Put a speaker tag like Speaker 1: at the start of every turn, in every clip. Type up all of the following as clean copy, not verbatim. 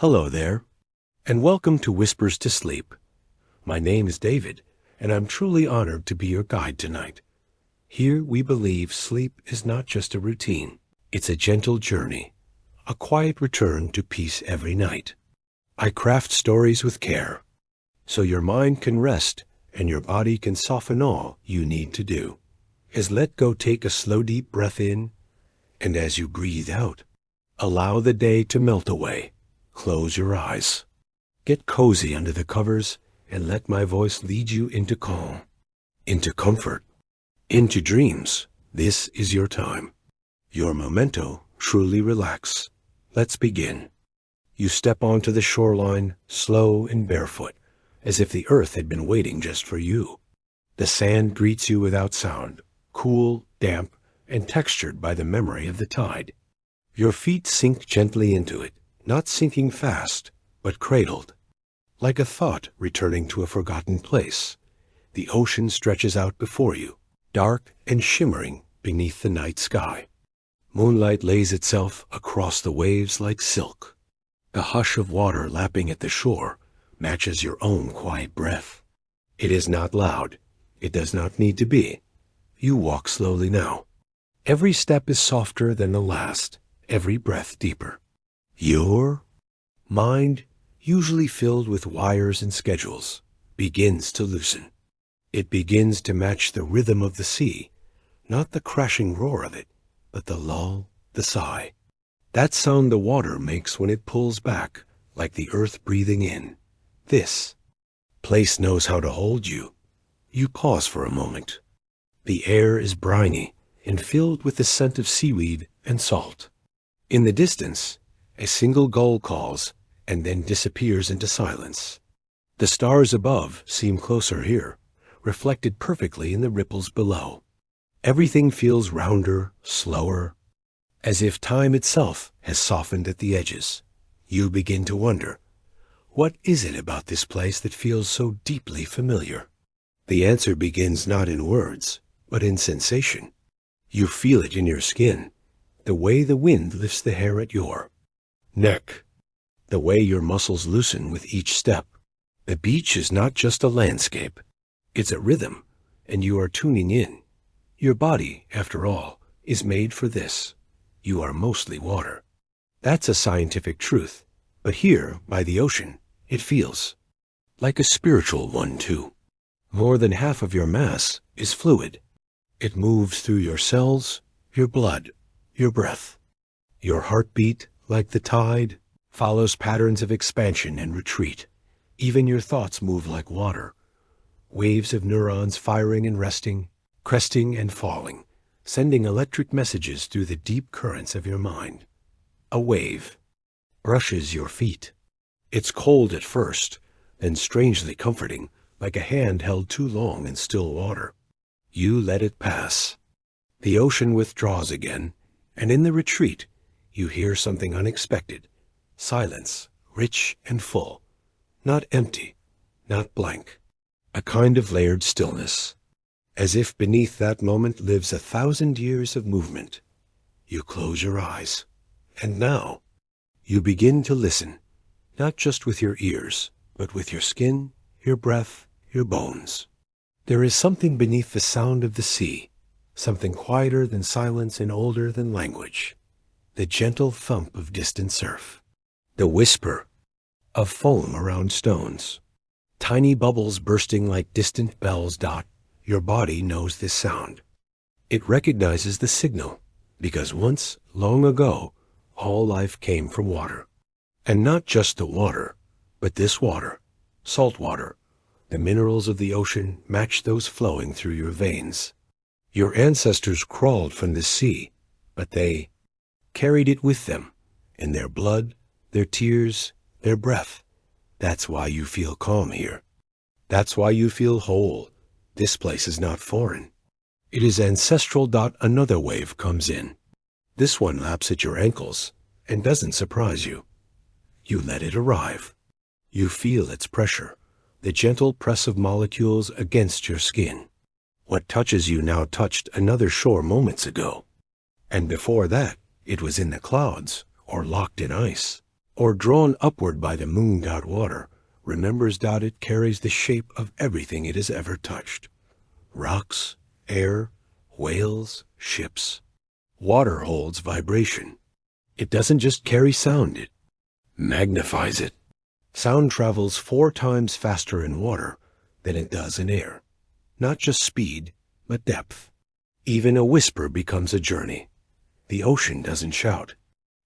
Speaker 1: Hello there, and welcome to Whispers to Sleep. My name is David, and I'm truly honored to be your guide tonight. Here we believe sleep is not just a routine. It's a gentle journey, a quiet return to peace every night. I craft stories with care, so your mind can rest and your body can soften all you need to do. Let go, take a slow deep breath in, and as you breathe out, allow the day to melt away. Close your eyes. Get cozy under the covers and let my voice lead you into calm, into comfort, into dreams. This is your time. Your memento, truly relax. Let's begin. You step onto the shoreline, slow and barefoot, as if the earth had been waiting just for you. The sand greets you without sound, cool, damp, and textured by the memory of the tide. Your feet sink gently into it, not sinking fast, but cradled. Like a thought returning to a forgotten place, the ocean stretches out before you, dark and shimmering beneath the night sky. Moonlight lays itself across the waves like silk. The hush of water lapping at the shore matches your own quiet breath. It is not loud. It does not need to be. You walk slowly now. Every step is softer than the last, every breath deeper. Your mind, usually filled with wires and schedules, begins to loosen. It begins to match the rhythm of the sea, not the crashing roar of it, but the lull, the sigh. That sound the water makes when it pulls back, like the earth breathing in. This place knows how to hold you. You pause for a moment. The air is briny and filled with the scent of seaweed and salt. In the distance, a single gull calls and then disappears into silence. The stars above seem closer here, reflected perfectly in the ripples below. Everything feels rounder, slower, as if time itself has softened at the edges. You begin to wonder, what is it about this place that feels so deeply familiar? The answer begins not in words, but in sensation. You feel it in your skin, the way the wind lifts the hair at your neck, the way your muscles loosen with each step. The beach is not just a landscape. It's a rhythm, and you are tuning in. Your body, after all, is made for this. You are mostly water. That's a scientific truth, but here, by the ocean, it feels like a spiritual one, too. More than half of your mass is fluid. It moves through your cells, your blood, your breath. Your heartbeat, like the tide, follows patterns of expansion and retreat. Even your thoughts move like water. Waves of neurons firing and resting, cresting and falling, sending electric messages through the deep currents of your mind. A wave brushes your feet. It's cold at first, then strangely comforting, like a hand held too long in still water. You let it pass. The ocean withdraws again, and in the retreat, you hear something unexpected. Silence, rich and full, not empty, not blank. A kind of layered stillness, as if beneath that moment lives 1,000 years of movement. You close your eyes, and now you begin to listen, not just with your ears, but with your skin, your breath, your bones. There is something beneath the sound of the sea, something quieter than silence and older than language. The gentle thump of distant surf, the whisper of foam around stones, tiny bubbles bursting like distant bells. Your body knows this sound. It recognizes the signal, because once, long ago, all life came from water. And not just the water, but this water, salt water. The minerals of the ocean match those flowing through your veins. Your ancestors crawled from the sea, but they carried it with them, in their blood, their tears, their breath. That's why you feel calm here. That's why you feel whole. This place is not foreign. It is ancestral. Another wave comes in. This one laps at your ankles and doesn't surprise you. You let it arrive. You feel its pressure, the gentle press of molecules against your skin. What touches you now touched another shore moments ago. And before that, it was in the clouds or locked in ice. or drawn upward by the moon. Water remembers it carries the shape of everything it has ever touched. Rocks, air, whales, ships. Water holds vibration. It doesn't just carry sound, it magnifies it. Sound travels 4 times faster in water than it does in air. Not just speed, but depth. Even a whisper becomes a journey. The ocean doesn't shout.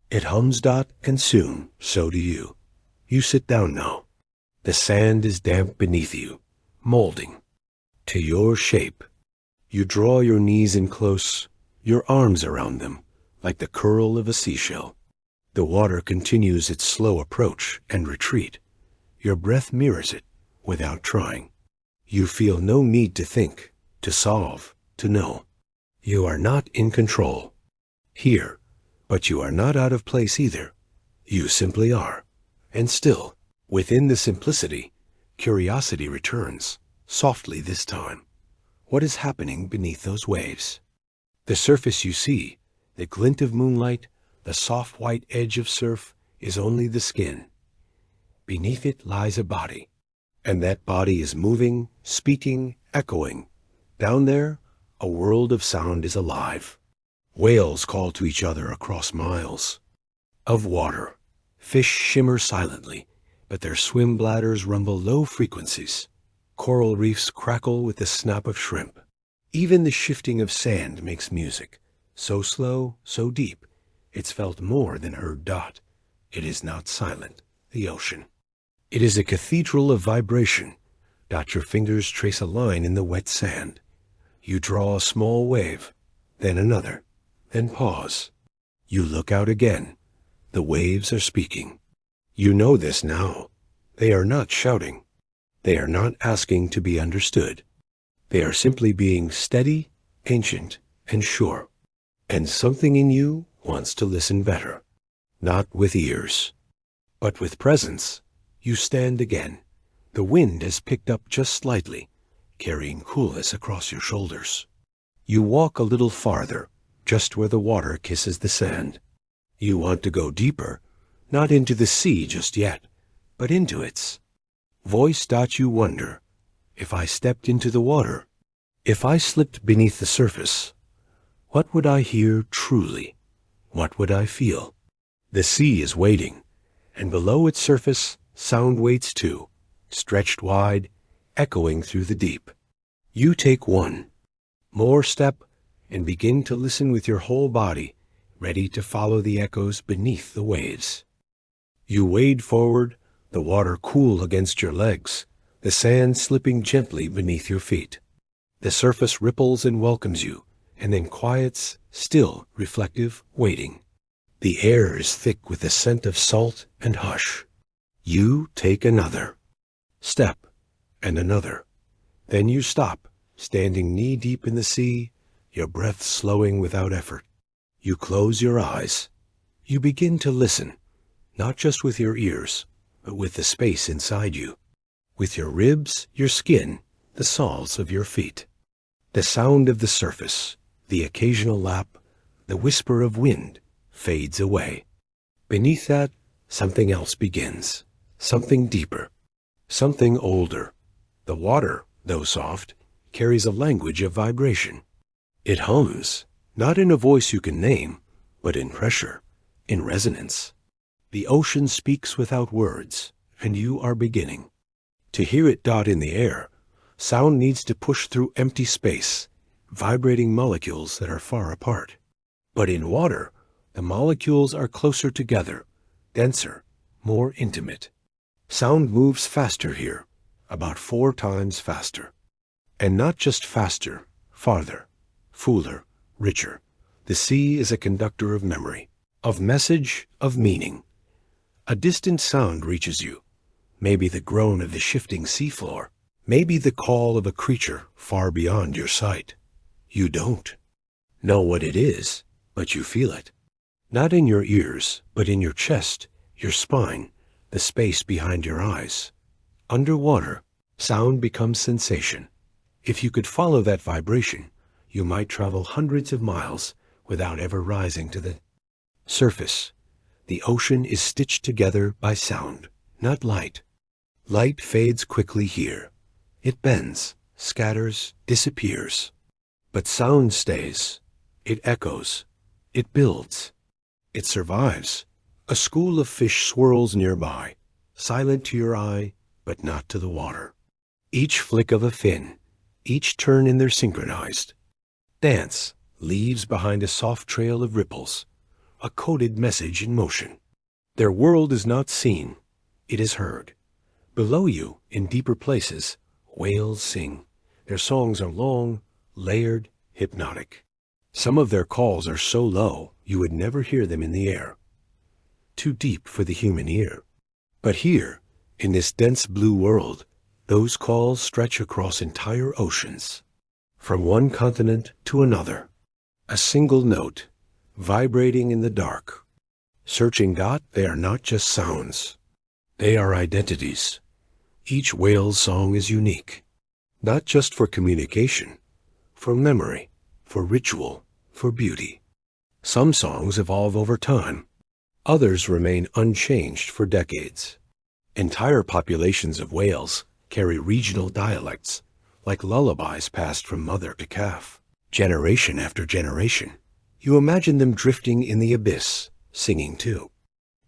Speaker 1: It hums. And soon, so do you. You sit down now. The sand is damp beneath you, molding to your shape. You draw your knees in close, your arms around them, like the curl of a seashell. The water continues its slow approach and retreat. Your breath mirrors it without trying. You feel no need to think, to solve, to know. You are not in control. Here, but you are not out of place either. You simply are. And still, within the simplicity, curiosity returns, softly this time. What is happening beneath those waves? The surface you see, the glint of moonlight, the soft white edge of surf, is only the skin. Beneath it lies a body, and that body is moving, speaking, echoing. Down there, a world of sound is alive. Whales call to each other across miles of water. Fish shimmer silently, but their swim bladders rumble low frequencies. Coral reefs crackle with the snap of shrimp. Even the shifting of sand makes music, so slow, so deep, it's felt more than heard. It is not silent, the ocean. It is a cathedral of vibration. Your fingers trace a line in the wet sand. You draw a small wave, then another, then pause. You look out again. The waves are speaking. You know this now. They are not shouting. They are not asking to be understood. They are simply being steady, ancient, and sure. And something in you wants to listen better. Not with ears, but with presence. You stand again. The wind has picked up just slightly, carrying coolness across your shoulders. You walk a little farther, just where the water kisses the sand. You want to go deeper, not into the sea just yet, but into its voice. You wonder, if I stepped into the water, if I slipped beneath the surface, what would I hear truly? What would I feel? The sea is waiting, and below its surface, sound waits too, stretched wide, echoing through the deep. You take one more step and begin to listen with your whole body, ready to follow the echoes beneath the waves. You wade forward, the water cool against your legs, the sand slipping gently beneath your feet. The surface ripples and welcomes you, and then quiets, still, reflective, waiting. The air is thick with the scent of salt and hush. You take another step, and another. Then you stop, standing knee-deep in the sea, your breath slowing without effort. You close your eyes. You begin to listen, not just with your ears, but with the space inside you, with your ribs, your skin, the soles of your feet. The sound of the surface, the occasional lap, the whisper of wind, fades away. Beneath that, something else begins, something deeper, something older. The water, though soft, carries a language of vibration. It hums, not in a voice you can name, but in pressure, in resonance. The ocean speaks without words, and you are beginning to hear it. In the air, sound needs to push through empty space, vibrating molecules that are far apart. But in water, the molecules are closer together, denser, more intimate. Sound moves faster here, about 4 times faster. And not just faster, farther, fuller, richer. The sea is a conductor of memory, of message, of meaning. A distant sound reaches you, maybe the groan of the shifting seafloor, maybe the call of a creature far beyond your sight. You don't know what it is, but you feel it. Not in your ears, but in your chest, your spine, the space behind your eyes. Underwater, sound becomes sensation. If you could follow that vibration, you might travel hundreds of miles without ever rising to the surface. The ocean is stitched together by sound, not light. Light fades quickly here. It bends, scatters, disappears. But sound stays. It echoes. It builds. It survives. A school of fish swirls nearby, silent to your eye, but not to the water. Each flick of a fin, each turn in their synchronized dance, leaves behind a soft trail of ripples, a coded message in motion. Their world is not seen, it is heard. Below you, in deeper places, whales sing. Their songs are long, layered, hypnotic. Some of their calls are so low you would never hear them in the air. Too deep for the human ear. But here, in this dense blue world, those calls stretch across entire oceans. From one continent to another. A single note, vibrating in the dark. Searching God, they are not just sounds. They are identities. Each whale's song is unique. Not just for communication, for memory, for ritual, for beauty. Some songs evolve over time. Others remain unchanged for decades. Entire populations of whales carry regional dialects, like lullabies passed from mother to calf, generation after generation. You imagine them drifting in the abyss, singing too.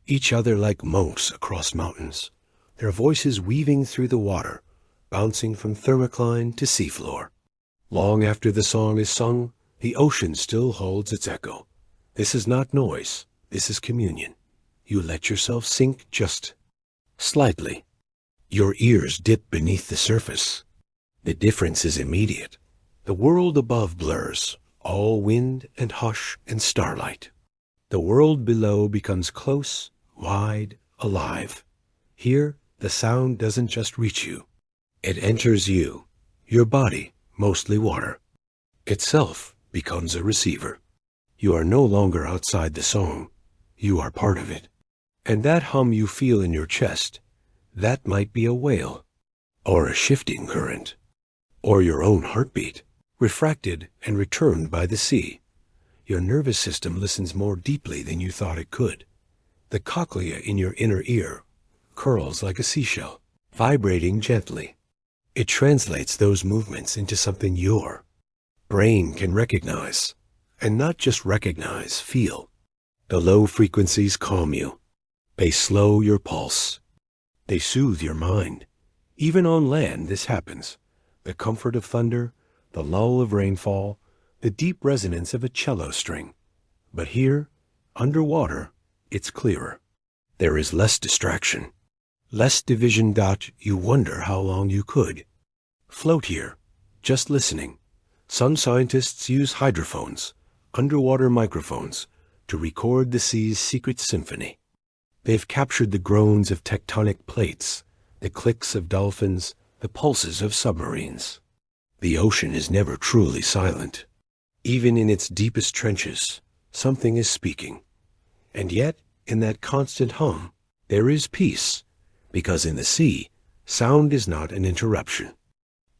Speaker 1: Each other like monks across mountains, their voices weaving through the water, bouncing from thermocline to seafloor. Long after the song is sung, the ocean still holds its echo. This is not noise, this is communion. You let yourself sink just slightly. Your ears dip beneath the surface. The difference is immediate. The world above blurs, all wind and hush and starlight. The world below becomes close, wide, alive. Here, the sound doesn't just reach you. It enters you, your body, mostly water. Itself becomes a receiver. You are no longer outside the song. You are part of it. And that hum you feel in your chest, that might be a whale, or a shifting current, or your own heartbeat, refracted and returned by the sea. Your nervous system listens more deeply than you thought it could. The cochlea in your inner ear curls like a seashell, vibrating gently. It translates those movements into something your brain can recognize, and not just recognize, feel. The low frequencies calm you. They slow your pulse. They soothe your mind. Even on land, this happens. The comfort of thunder, the lull of rainfall, the deep resonance of a cello string. But here, underwater, it's clearer. There is less distraction, less division. You wonder how long you could float here, just listening. Some scientists use hydrophones, underwater microphones, to record the sea's secret symphony. They've captured the groans of tectonic plates, the clicks of dolphins, the pulses of submarines. The ocean is never truly silent. Even in its deepest trenches, something is speaking. And yet, in that constant hum, there is peace, because in the sea, sound is not an interruption.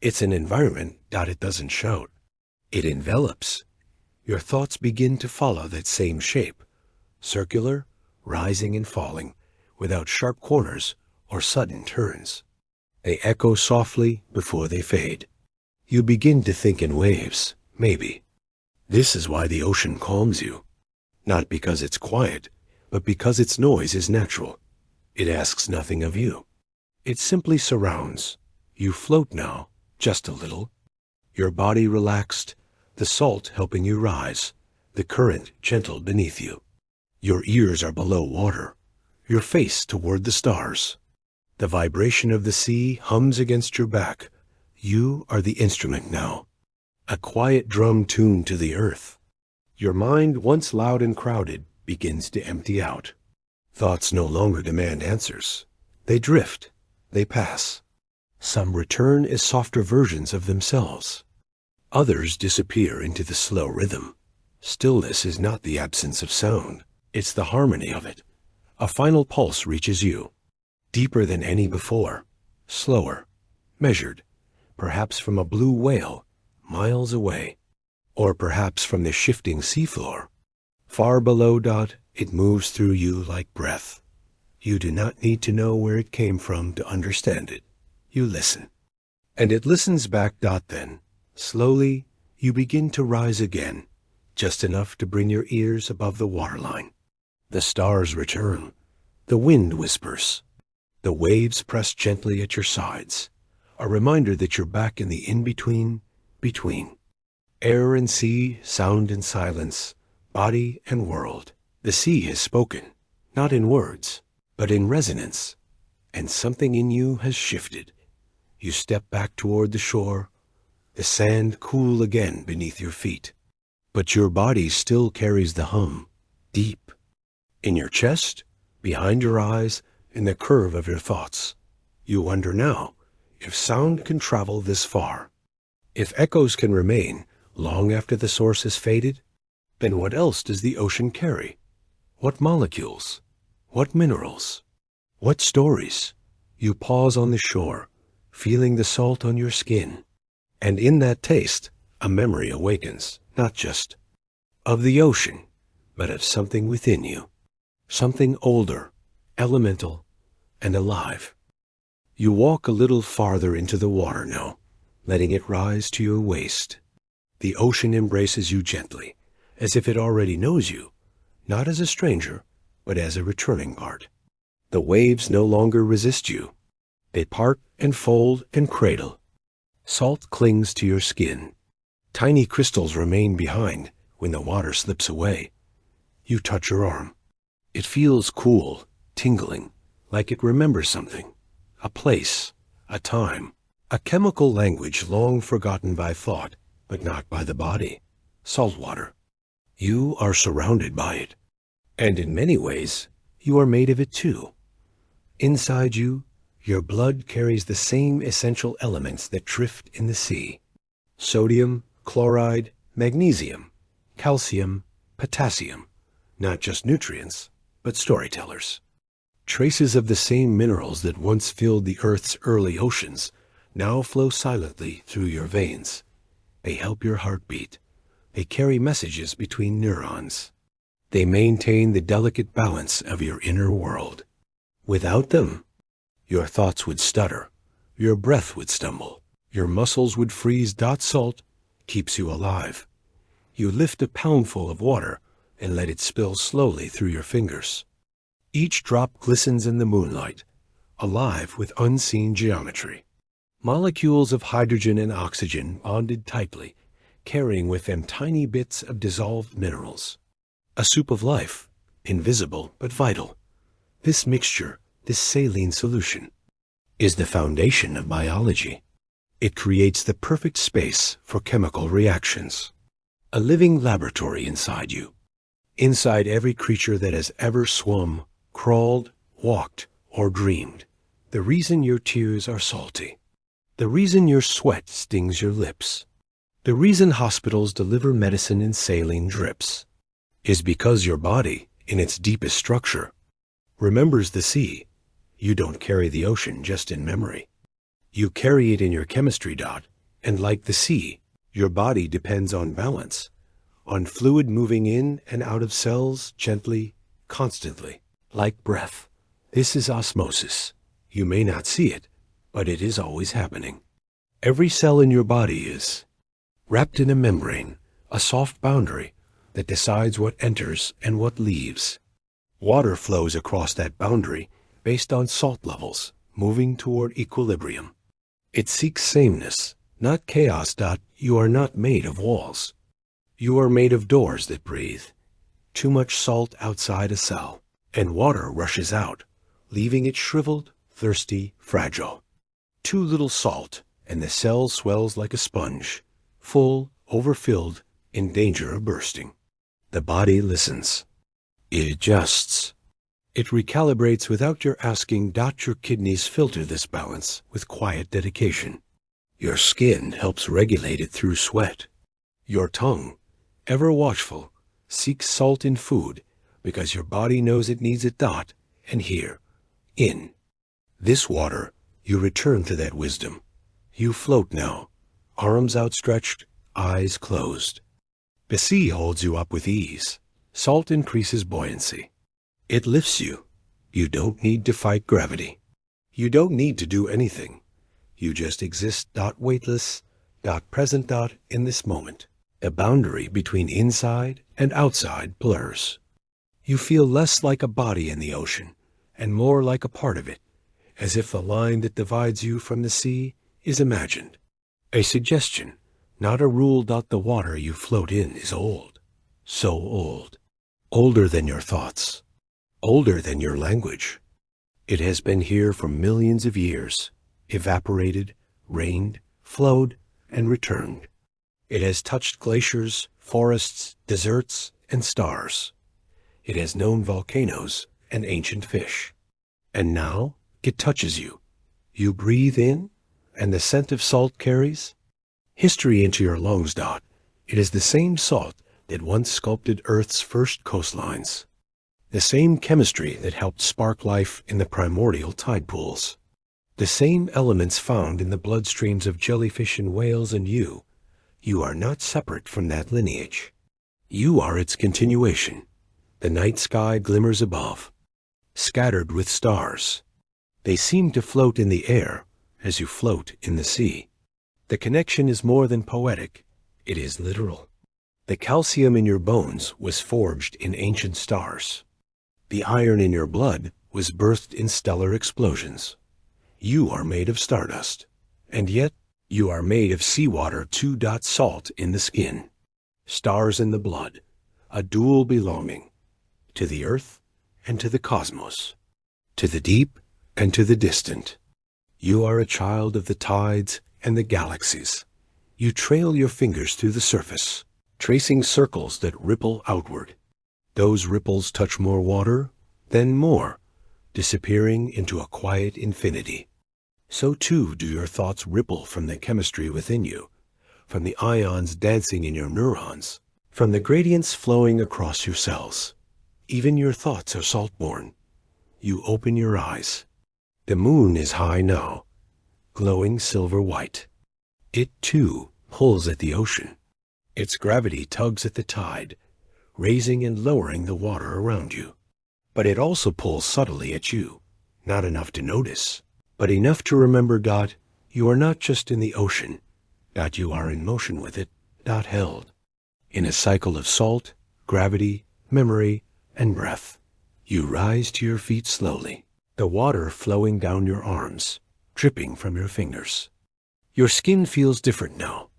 Speaker 1: It's an environment. It doesn't shout. It envelops. Your thoughts begin to follow that same shape, circular, rising and falling, without sharp corners or sudden turns. They echo softly before they fade. You begin to think in waves, maybe. This is why the ocean calms you. Not because it's quiet, but because its noise is natural. It asks nothing of you. It simply surrounds. You float now, just a little. Your body relaxed, the salt helping you rise, the current gentle beneath you. Your ears are below water, your face toward the stars. The vibration of the sea hums against your back. You are the instrument now, a quiet drum tuned to the earth. Your mind, once loud and crowded, begins to empty out. Thoughts no longer demand answers. They drift, they pass. Some return as softer versions of themselves. Others disappear into the slow rhythm. Stillness is not the absence of sound. It's the harmony of it. A final pulse reaches you, deeper than any before, slower, measured, perhaps from a blue whale, miles away, or perhaps from the shifting seafloor. Far below. It moves through you like breath. You do not need to know where it came from to understand it. You listen. And it listens back. Then, slowly, you begin to rise again, just enough to bring your ears above the waterline. The stars return. The wind whispers. The waves press gently at your sides, a reminder that you're back in the in-between, between. Air and sea, sound and silence, body and world. The sea has spoken, not in words, but in resonance, and something in you has shifted. You step back toward the shore, the sand cool again beneath your feet. But your body still carries the hum, deep. In your chest, behind your eyes, in the curve of your thoughts. You wonder now, if sound can travel this far, if echoes can remain long after the source has faded, then what else does the ocean carry? What molecules? What minerals? What stories? You pause on the shore, feeling the salt on your skin. And in that taste, a memory awakens, not just of the ocean, but of something within you. Something older, elemental, and alive. You walk a little farther into the water now, letting it rise to your waist. The ocean embraces you gently, as if it already knows you, not as a stranger, but as a returning part. The waves no longer resist you. They part and fold and cradle. Salt clings to your skin. Tiny crystals remain behind when the water slips away. You touch your arm. It feels cool, tingling, like it remembers something. A place, a time, a chemical language long forgotten by thought, but not by the body. Salt water. You are surrounded by it. And in many ways, you are made of it too. Inside you, your blood carries the same essential elements that drift in the sea. Sodium, chloride, magnesium, calcium, potassium. Not just nutrients, but storytellers. Traces of the same minerals that once filled the Earth's early oceans now flow silently through your veins. They help your heartbeat. They carry messages between neurons. They maintain the delicate balance of your inner world. Without them, your thoughts would stutter, your breath would stumble, your muscles would freeze. Salt keeps you alive. You lift a poundful of water and let it spill slowly through your fingers. Each drop glistens in the moonlight, alive with unseen geometry. Molecules of hydrogen and oxygen bonded tightly, carrying with them tiny bits of dissolved minerals. A soup of life, invisible but vital. This mixture, this saline solution, is the foundation of biology. It creates the perfect space for chemical reactions. A living laboratory inside you. Inside every creature that has ever swum, crawled, walked, or dreamed. The reason your tears are salty. The reason your sweat stings your lips. The reason hospitals deliver medicine in saline drips is because your body, in its deepest structure, remembers the sea. You don't carry the ocean just in memory. You carry it in your chemistry. And like the sea, your body depends on balance, on fluid moving in and out of cells gently, constantly, like breath. This is osmosis. You may not see it, but it is always happening. Every cell in your body is wrapped in a membrane, a soft boundary that decides what enters and what leaves. Water flows across that boundary based on salt levels, moving toward equilibrium. It seeks sameness, not chaos. You are not made of walls. You are made of doors that breathe. Too much salt outside a cell, and water rushes out, leaving it shriveled, thirsty, fragile. Too little salt, and the cell swells like a sponge, full, overfilled, in danger of bursting. The body listens. It adjusts. It recalibrates without your asking. Your kidneys filter this balance with quiet dedication. Your skin helps regulate it through sweat. Your tongue, ever watchful, seeks salt in food because your body knows it needs it. And here, in this water, you return to that wisdom. You float now, arms outstretched, eyes closed. The sea holds you up with ease. Salt increases buoyancy. It lifts you. You don't need to fight gravity. You don't need to do anything. You just exist, weightless, present, in this moment. A boundary between inside and outside blurs. You feel less like a body in the ocean and more like a part of it, as if the line that divides you from the sea is imagined. A suggestion, not a rule. The water you float in is old. So old. Older than your thoughts. Older than your language. It has been here for millions of years, evaporated, rained, flowed, and returned. It has touched glaciers, forests, deserts, and stars. It has known volcanoes and ancient fish. And now it touches you. You breathe in, and the scent of salt carries history into your lungs. It is the same salt that once sculpted Earth's first coastlines. The same chemistry that helped spark life in the primordial tide pools. The same elements found in the bloodstreams of jellyfish and whales, and you are not separate from that lineage. You are its continuation. The night sky glimmers above, scattered with stars. They seem to float in the air as you float in the sea. The connection is more than poetic. It is literal. The calcium in your bones was forged in ancient stars. The iron in your blood was birthed in stellar explosions. You are made of stardust, and yet you are made of seawater, salt in the skin, stars in the blood, a dual belonging to the earth and to the cosmos, to the deep and to the distant. You are a child of the tides and the galaxies. You trail your fingers through the surface, tracing circles that ripple outward. Those ripples touch more water, then more, disappearing into a quiet infinity. So too do your thoughts ripple from the chemistry within you, from the ions dancing in your neurons, from the gradients flowing across your cells. Even your thoughts are salt-born. You open your eyes. The moon is high now, glowing silver white. It, too, pulls at the ocean. Its gravity tugs at the tide, raising and lowering the water around you. But it also pulls subtly at you, not enough to notice, but enough to remember, you are not just in the ocean, you are in motion with it, held. In a cycle of salt, gravity, memory, and breath. You rise to your feet slowly, the water flowing down your arms, dripping from your fingers. Your skin feels different now,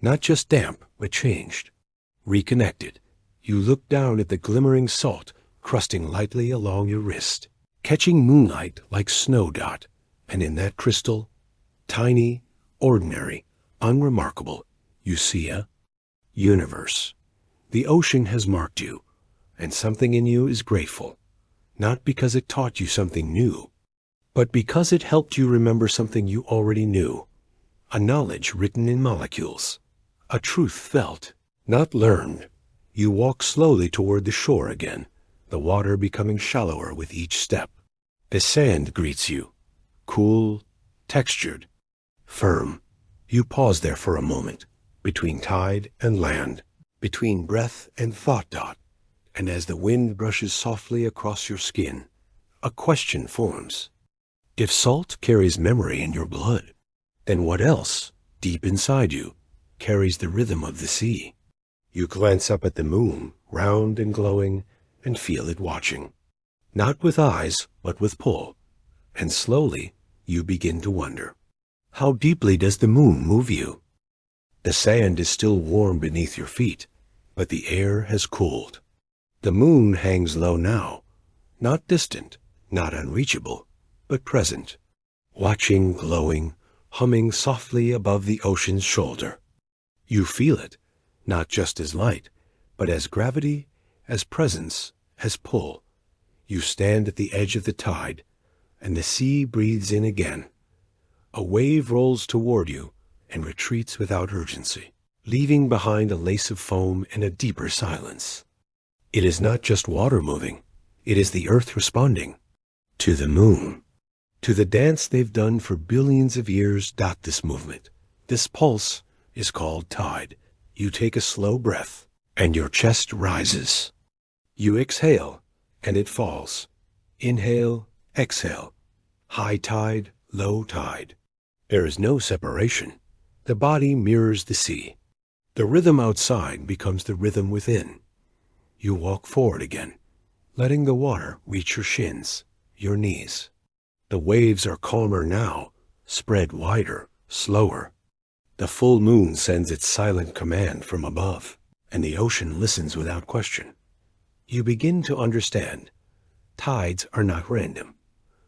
Speaker 1: not just damp, but changed, reconnected. You look down at the glimmering salt crusting lightly along your wrist, catching moonlight like snow. And in that crystal, tiny, ordinary, unremarkable, you see a universe. The ocean has marked you, and something in you is grateful, not because it taught you something new, but because it helped you remember something you already knew, a knowledge written in molecules, a truth felt, not learned. You walk slowly toward the shore again, the water becoming shallower with each step. The sand greets you, cool, textured, firm. You pause there for a moment, between tide and land, between breath and thought. And as the wind brushes softly across your skin, a question forms. If salt carries memory in your blood, then what else, deep inside you, carries the rhythm of the sea? You glance up at the moon, round and glowing, and feel it watching. Not with eyes, but with pull. And slowly, you begin to wonder. How deeply does the moon move you? The sand is still warm beneath your feet, but the air has cooled. The moon hangs low now, not distant, not unreachable, but present, watching, glowing, humming softly above the ocean's shoulder. You feel it, not just as light, but as gravity, as presence, as pull. You stand at the edge of the tide, and the sea breathes in again. A wave rolls toward you and retreats without urgency, leaving behind a lace of foam and a deeper silence. It is not just water moving, it is the earth responding to the moon, to the dance they've done for billions of years. This movement, this pulse, is called tide. You take a slow breath, and your chest rises. You exhale, and it falls. Inhale, exhale. High tide, low tide. There is no separation. The body mirrors the sea. The rhythm outside becomes the rhythm within. You walk forward again, letting the water reach your shins, your knees. The waves are calmer now, spread wider, slower. The full moon sends its silent command from above, and the ocean listens without question. You begin to understand. Tides are not random.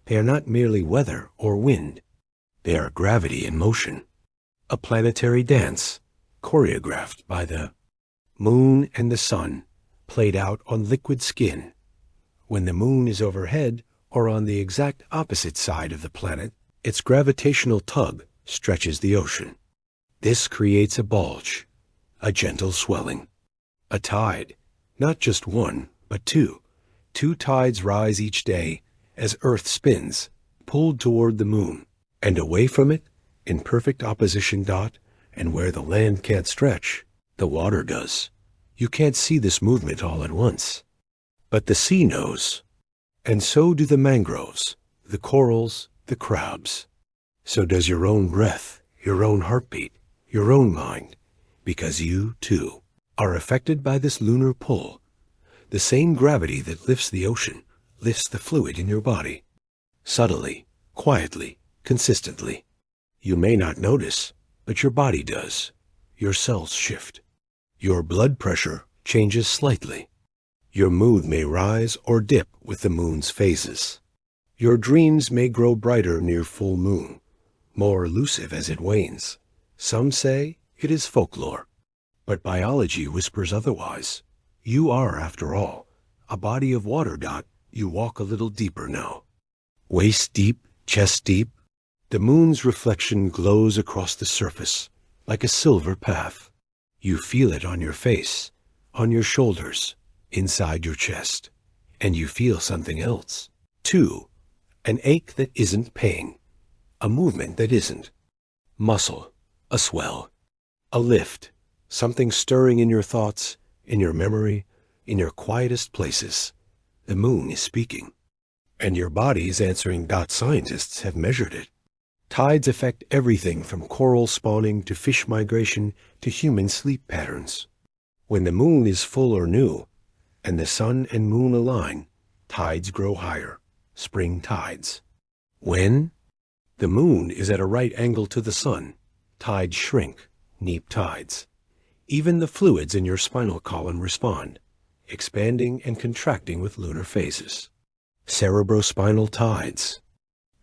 Speaker 1: They are not merely weather or wind. They are gravity in motion, a planetary dance, choreographed by the moon and the sun, played out on liquid skin. When the moon is overhead or on the exact opposite side of the planet, its gravitational tug stretches the ocean. This creates a bulge, a gentle swelling, a tide, not just one, but two. Two tides rise each day as Earth spins, pulled toward the moon, and away from it, in perfect opposition dot, and where the land can't stretch, the water does. You can't see this movement all at once. But the sea knows, and so do the mangroves, the corals, the crabs. So does your own breath, your own heartbeat, your own mind, because you, too, are affected by this lunar pull. The same gravity that lifts the ocean lifts the fluid in your body. Subtly, quietly, consistently. You may not notice, but your body does. Your cells shift. Your blood pressure changes slightly. Your mood may rise or dip with the moon's phases. Your dreams may grow brighter near full moon, more elusive as it wanes. Some say it is folklore, but biology whispers otherwise. You are, after all, a body of water. You walk a little deeper now. Waist deep, chest deep. The moon's reflection glows across the surface like a silver path. You feel it on your face, on your shoulders, inside your chest. And you feel something else, too. An ache that isn't pain. A movement that isn't. Muscle, a swell, a lift, something stirring in your thoughts, in your memory, in your quietest places. The moon is speaking. And your body is answering. Scientists have measured it. Tides affect everything from coral spawning to fish migration to human sleep patterns. When the moon is full or new, and the sun and moon align, tides grow higher, spring tides. When the moon is at a right angle to the sun, tides shrink, neap tides. Even the fluids in your spinal column respond, expanding and contracting with lunar phases. Cerebrospinal tides.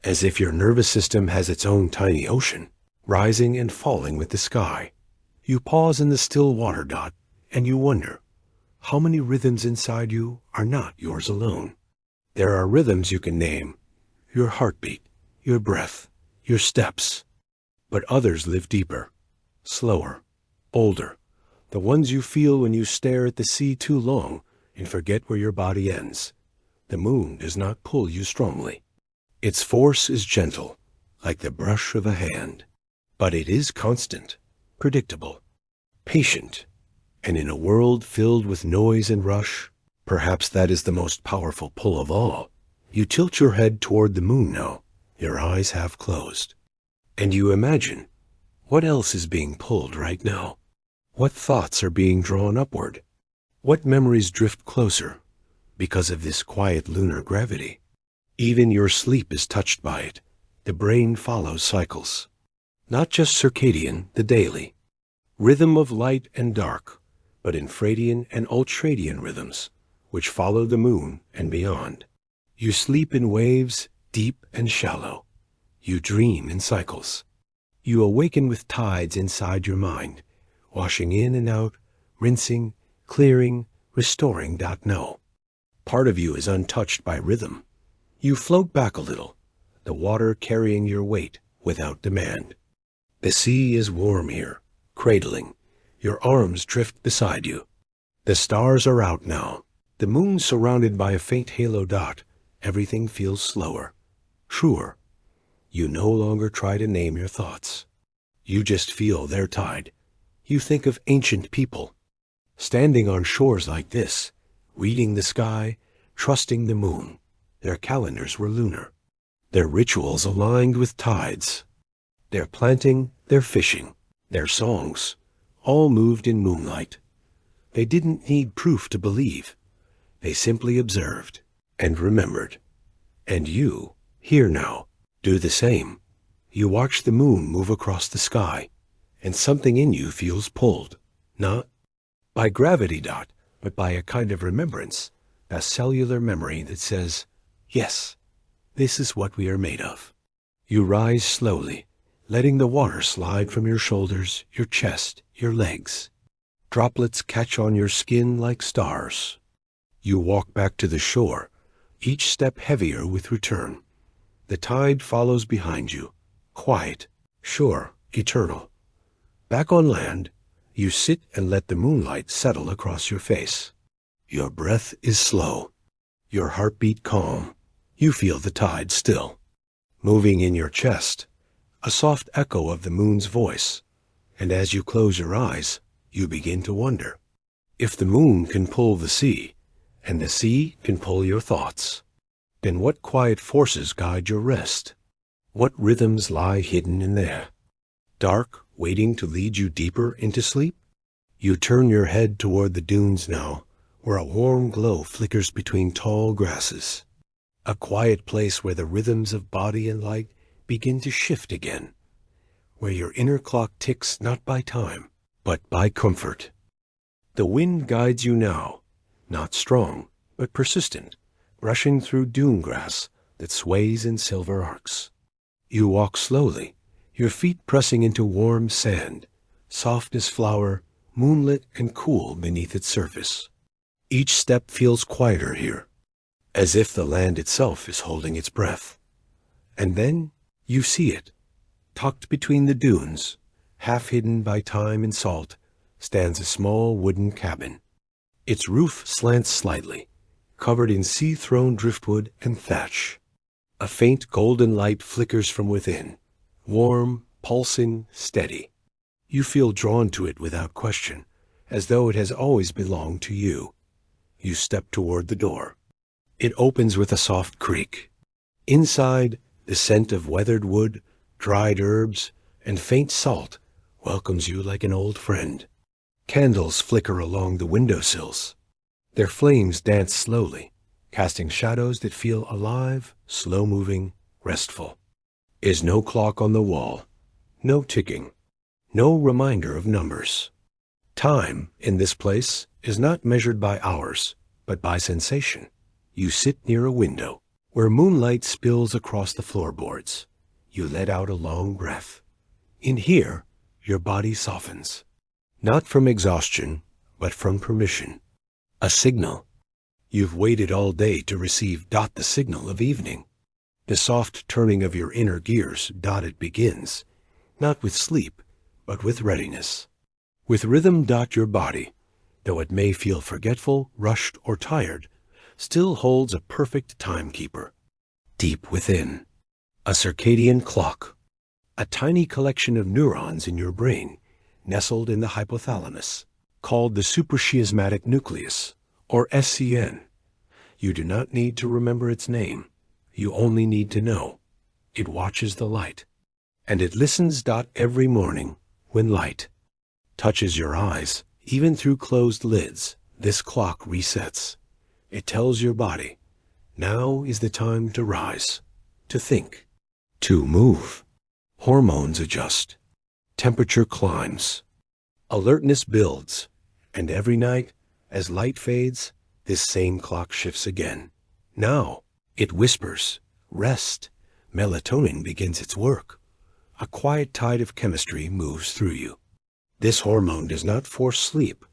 Speaker 1: As if your nervous system has its own tiny ocean, rising and falling with the sky. You pause in the still water. And you wonder, how many rhythms inside you are not yours alone? There are rhythms you can name, your heartbeat, your breath, your steps. But others live deeper, slower, older, the ones you feel when you stare at the sea too long and forget where your body ends. The moon does not pull you strongly. Its force is gentle, like the brush of a hand. But it is constant, predictable, patient. And in a world filled with noise and rush, perhaps that is the most powerful pull of all. You tilt your head toward the moon now, your eyes half closed. And you imagine, what else is being pulled right now? What thoughts are being drawn upward? What memories drift closer because of this quiet lunar gravity? Even your sleep is touched by it. The brain follows cycles. Not just circadian, the daily. Rhythm of light and dark, but infradian and ultradian rhythms, which follow the moon and beyond. You sleep in waves, deep and shallow. You dream in cycles. You awaken with tides inside your mind, washing in and out, rinsing, clearing, restoring. No. Part of you is untouched by rhythm. You float back a little, the water carrying your weight without demand. The sea is warm here, cradling. Your arms drift beside you. The stars are out now. The moon surrounded by a faint halo. Everything feels slower, truer. You no longer try to name your thoughts. You just feel their tide. You think of ancient people, standing on shores like this, reading the sky, trusting the moon. Their calendars were lunar. Their rituals aligned with tides. Their planting, their fishing, their songs, all moved in moonlight. They didn't need proof to believe. They simply observed and remembered. And you, here now, do the same. You watch the moon move across the sky, and something in you feels pulled, not by gravity, but by a kind of remembrance, a cellular memory that says, yes, this is what we are made of. You rise slowly, letting the water slide from your shoulders, your chest, your legs. Droplets catch on your skin like stars. You walk back to the shore, each step heavier with return. The tide follows behind you, quiet, sure, eternal. Back on land, you sit and let the moonlight settle across your face. Your breath is slow, your heartbeat calm. You feel the tide still, moving in your chest, a soft echo of the moon's voice. And as you close your eyes, you begin to wonder if the moon can pull the sea, and the sea can pull your thoughts. Then what quiet forces guide your rest? What rhythms lie hidden in there? Dark, waiting to lead you deeper into sleep? You turn your head toward the dunes now, where a warm glow flickers between tall grasses. A quiet place where the rhythms of body and light begin to shift again, where your inner clock ticks not by time, but by comfort. The wind guides you now, not strong, but persistent, brushing through dune grass that sways in silver arcs. You walk slowly, your feet pressing into warm sand, soft as flour, moonlit and cool beneath its surface. Each step feels quieter here, as if the land itself is holding its breath. And then you see it. Tucked between the dunes, half hidden by time and salt, stands a small wooden cabin. Its roof slants slightly, covered in sea-thrown driftwood and thatch. A faint golden light flickers from within, warm, pulsing, steady. You feel drawn to it without question, as though it has always belonged to you. You step toward the door. It opens with a soft creak. Inside, the scent of weathered wood, dried herbs, and faint salt welcomes you like an old friend. Candles flicker along the windowsills. Their flames dance slowly, casting shadows that feel alive, slow-moving, restful. Is no clock on the wall, no ticking, no reminder of numbers. Time, in this place, is not measured by hours, but by sensation. You sit near a window, where moonlight spills across the floorboards. You let out a long breath. In here, your body softens. Not from exhaustion, but from permission. A signal. You've waited all day to receive the signal of evening. The soft turning of your inner gears it begins, not with sleep, but with readiness. With rhythm your body, though it may feel forgetful, rushed, or tired, still holds a perfect timekeeper. Deep within, a circadian clock, a tiny collection of neurons in your brain, nestled in the hypothalamus, called the suprachiasmatic nucleus, or SCN. You do not need to remember its name. You only need to know. It watches the light, and it listens every morning when light touches your eyes, even through closed lids. This clock resets. It tells your body, now is the time to rise, to think, to move. Hormones adjust. Temperature climbs. Alertness builds. And every night, as light fades, this same clock shifts again. Now, it whispers, rest. Melatonin begins its work. A quiet tide of chemistry moves through you. This hormone does not force sleep.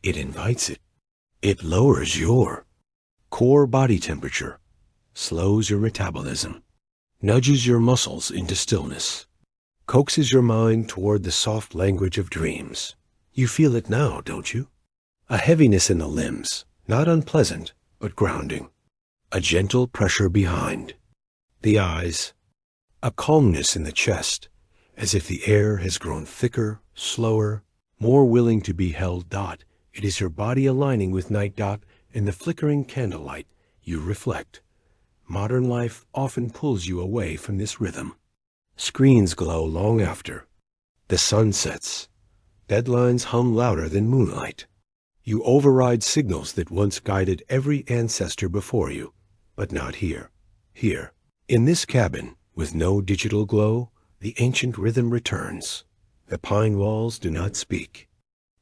Speaker 1: It invites it. It lowers your core body temperature, slows your metabolism, nudges your muscles into stillness, coaxes your mind toward the soft language of dreams. You feel it now, don't you? A heaviness in the limbs, not unpleasant, but grounding. A gentle pressure behind the eyes. A calmness in the chest, as if the air has grown thicker, slower, more willing to be held. It is your body aligning with night. In the flickering candlelight, You reflect. Modern life often pulls you away from this rhythm. Screens glow long after. The sun sets. Deadlines hum louder than moonlight. You override signals that once guided every ancestor before you, but not here. Here, in this cabin, with no digital glow, the ancient rhythm returns. The pine walls do not speak,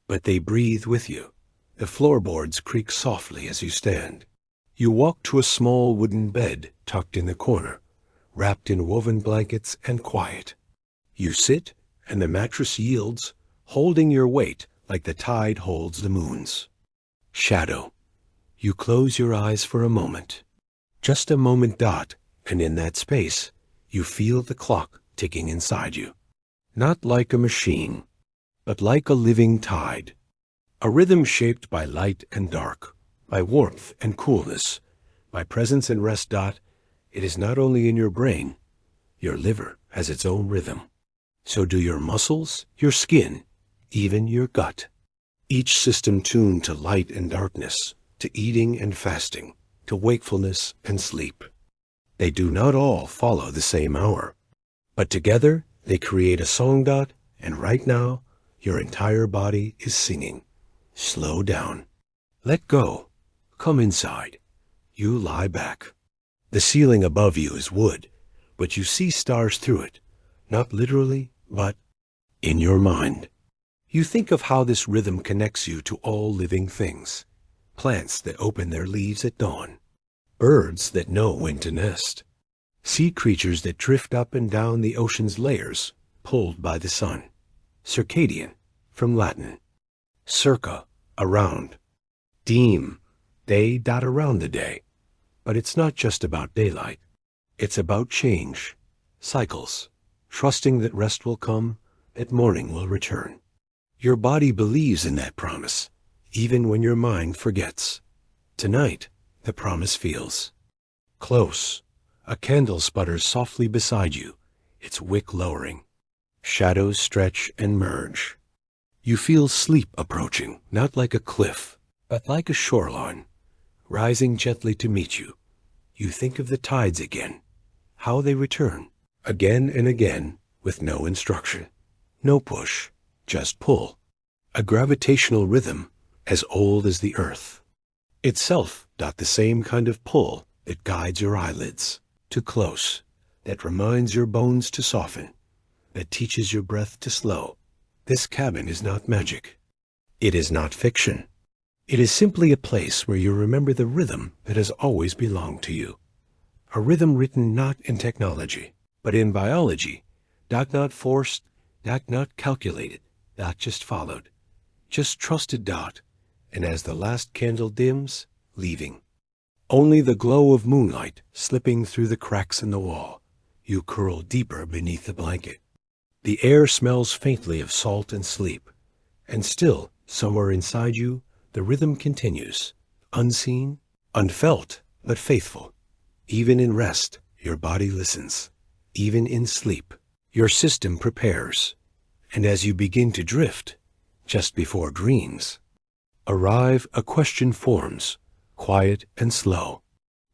Speaker 1: but they breathe with you. The floorboards creak softly as you stand. You walk to a small wooden bed tucked in the corner, wrapped in woven blankets and quiet. You sit, and the mattress yields, holding your weight like the tide holds the moon's. Shadow. You close your eyes for a moment. Just a moment dot, and in that space, you feel the clock ticking inside you. Not like a machine, but like a living tide. A rhythm shaped by light and dark, by warmth and coolness, by presence and rest dot. It is not only in your brain. Your liver has its own rhythm. So do your muscles, your skin, even your gut. Each system tuned to light and darkness, to eating and fasting, to wakefulness and sleep. They do not all follow the same hour, but together they create a song dot, and right now, your entire body is singing. Slow down. Let go. Come inside. You lie back. The ceiling above you is wood, but you see stars through it, not literally, but in your mind. You think of how this rhythm connects you to all living things. Plants that open their leaves at dawn. Birds that know when to nest. Sea creatures that drift up and down the ocean's layers, pulled by the sun. Circadian, from Latin. Circa, around. Diem, day dot around the day. But it's not just about daylight. It's about change, cycles, trusting that rest will come, that morning will return. Your body believes in that promise, even when your mind forgets. Tonight, the promise feels close. A candle sputters softly beside you, its wick lowering. Shadows stretch and merge. You feel sleep approaching, not like a cliff, but like a shoreline, rising gently to meet you. You think of the tides again, how they return, again and again, with no instruction, no push, just pull. A gravitational rhythm as old as the earth. Itself not the same kind of pull that guides your eyelids to close, that reminds your bones to soften, that teaches your breath to slow. This cabin is not magic. It is not fiction. It is simply a place where you remember the rhythm that has always belonged to you. A rhythm written not in technology, but in biology, not forced, not calculated, not just followed, just trusted dot, and as the last candle dims, leaving. Only the glow of moonlight slipping through the cracks in the wall. You curl deeper beneath the blanket. The air smells faintly of salt and sleep, and still, somewhere inside you, the rhythm continues, unseen, unfelt, but faithful. Even in rest, your body listens. Even in sleep, your system prepares. And as you begin to drift, just before dreams, arrive a question forms, quiet and slow.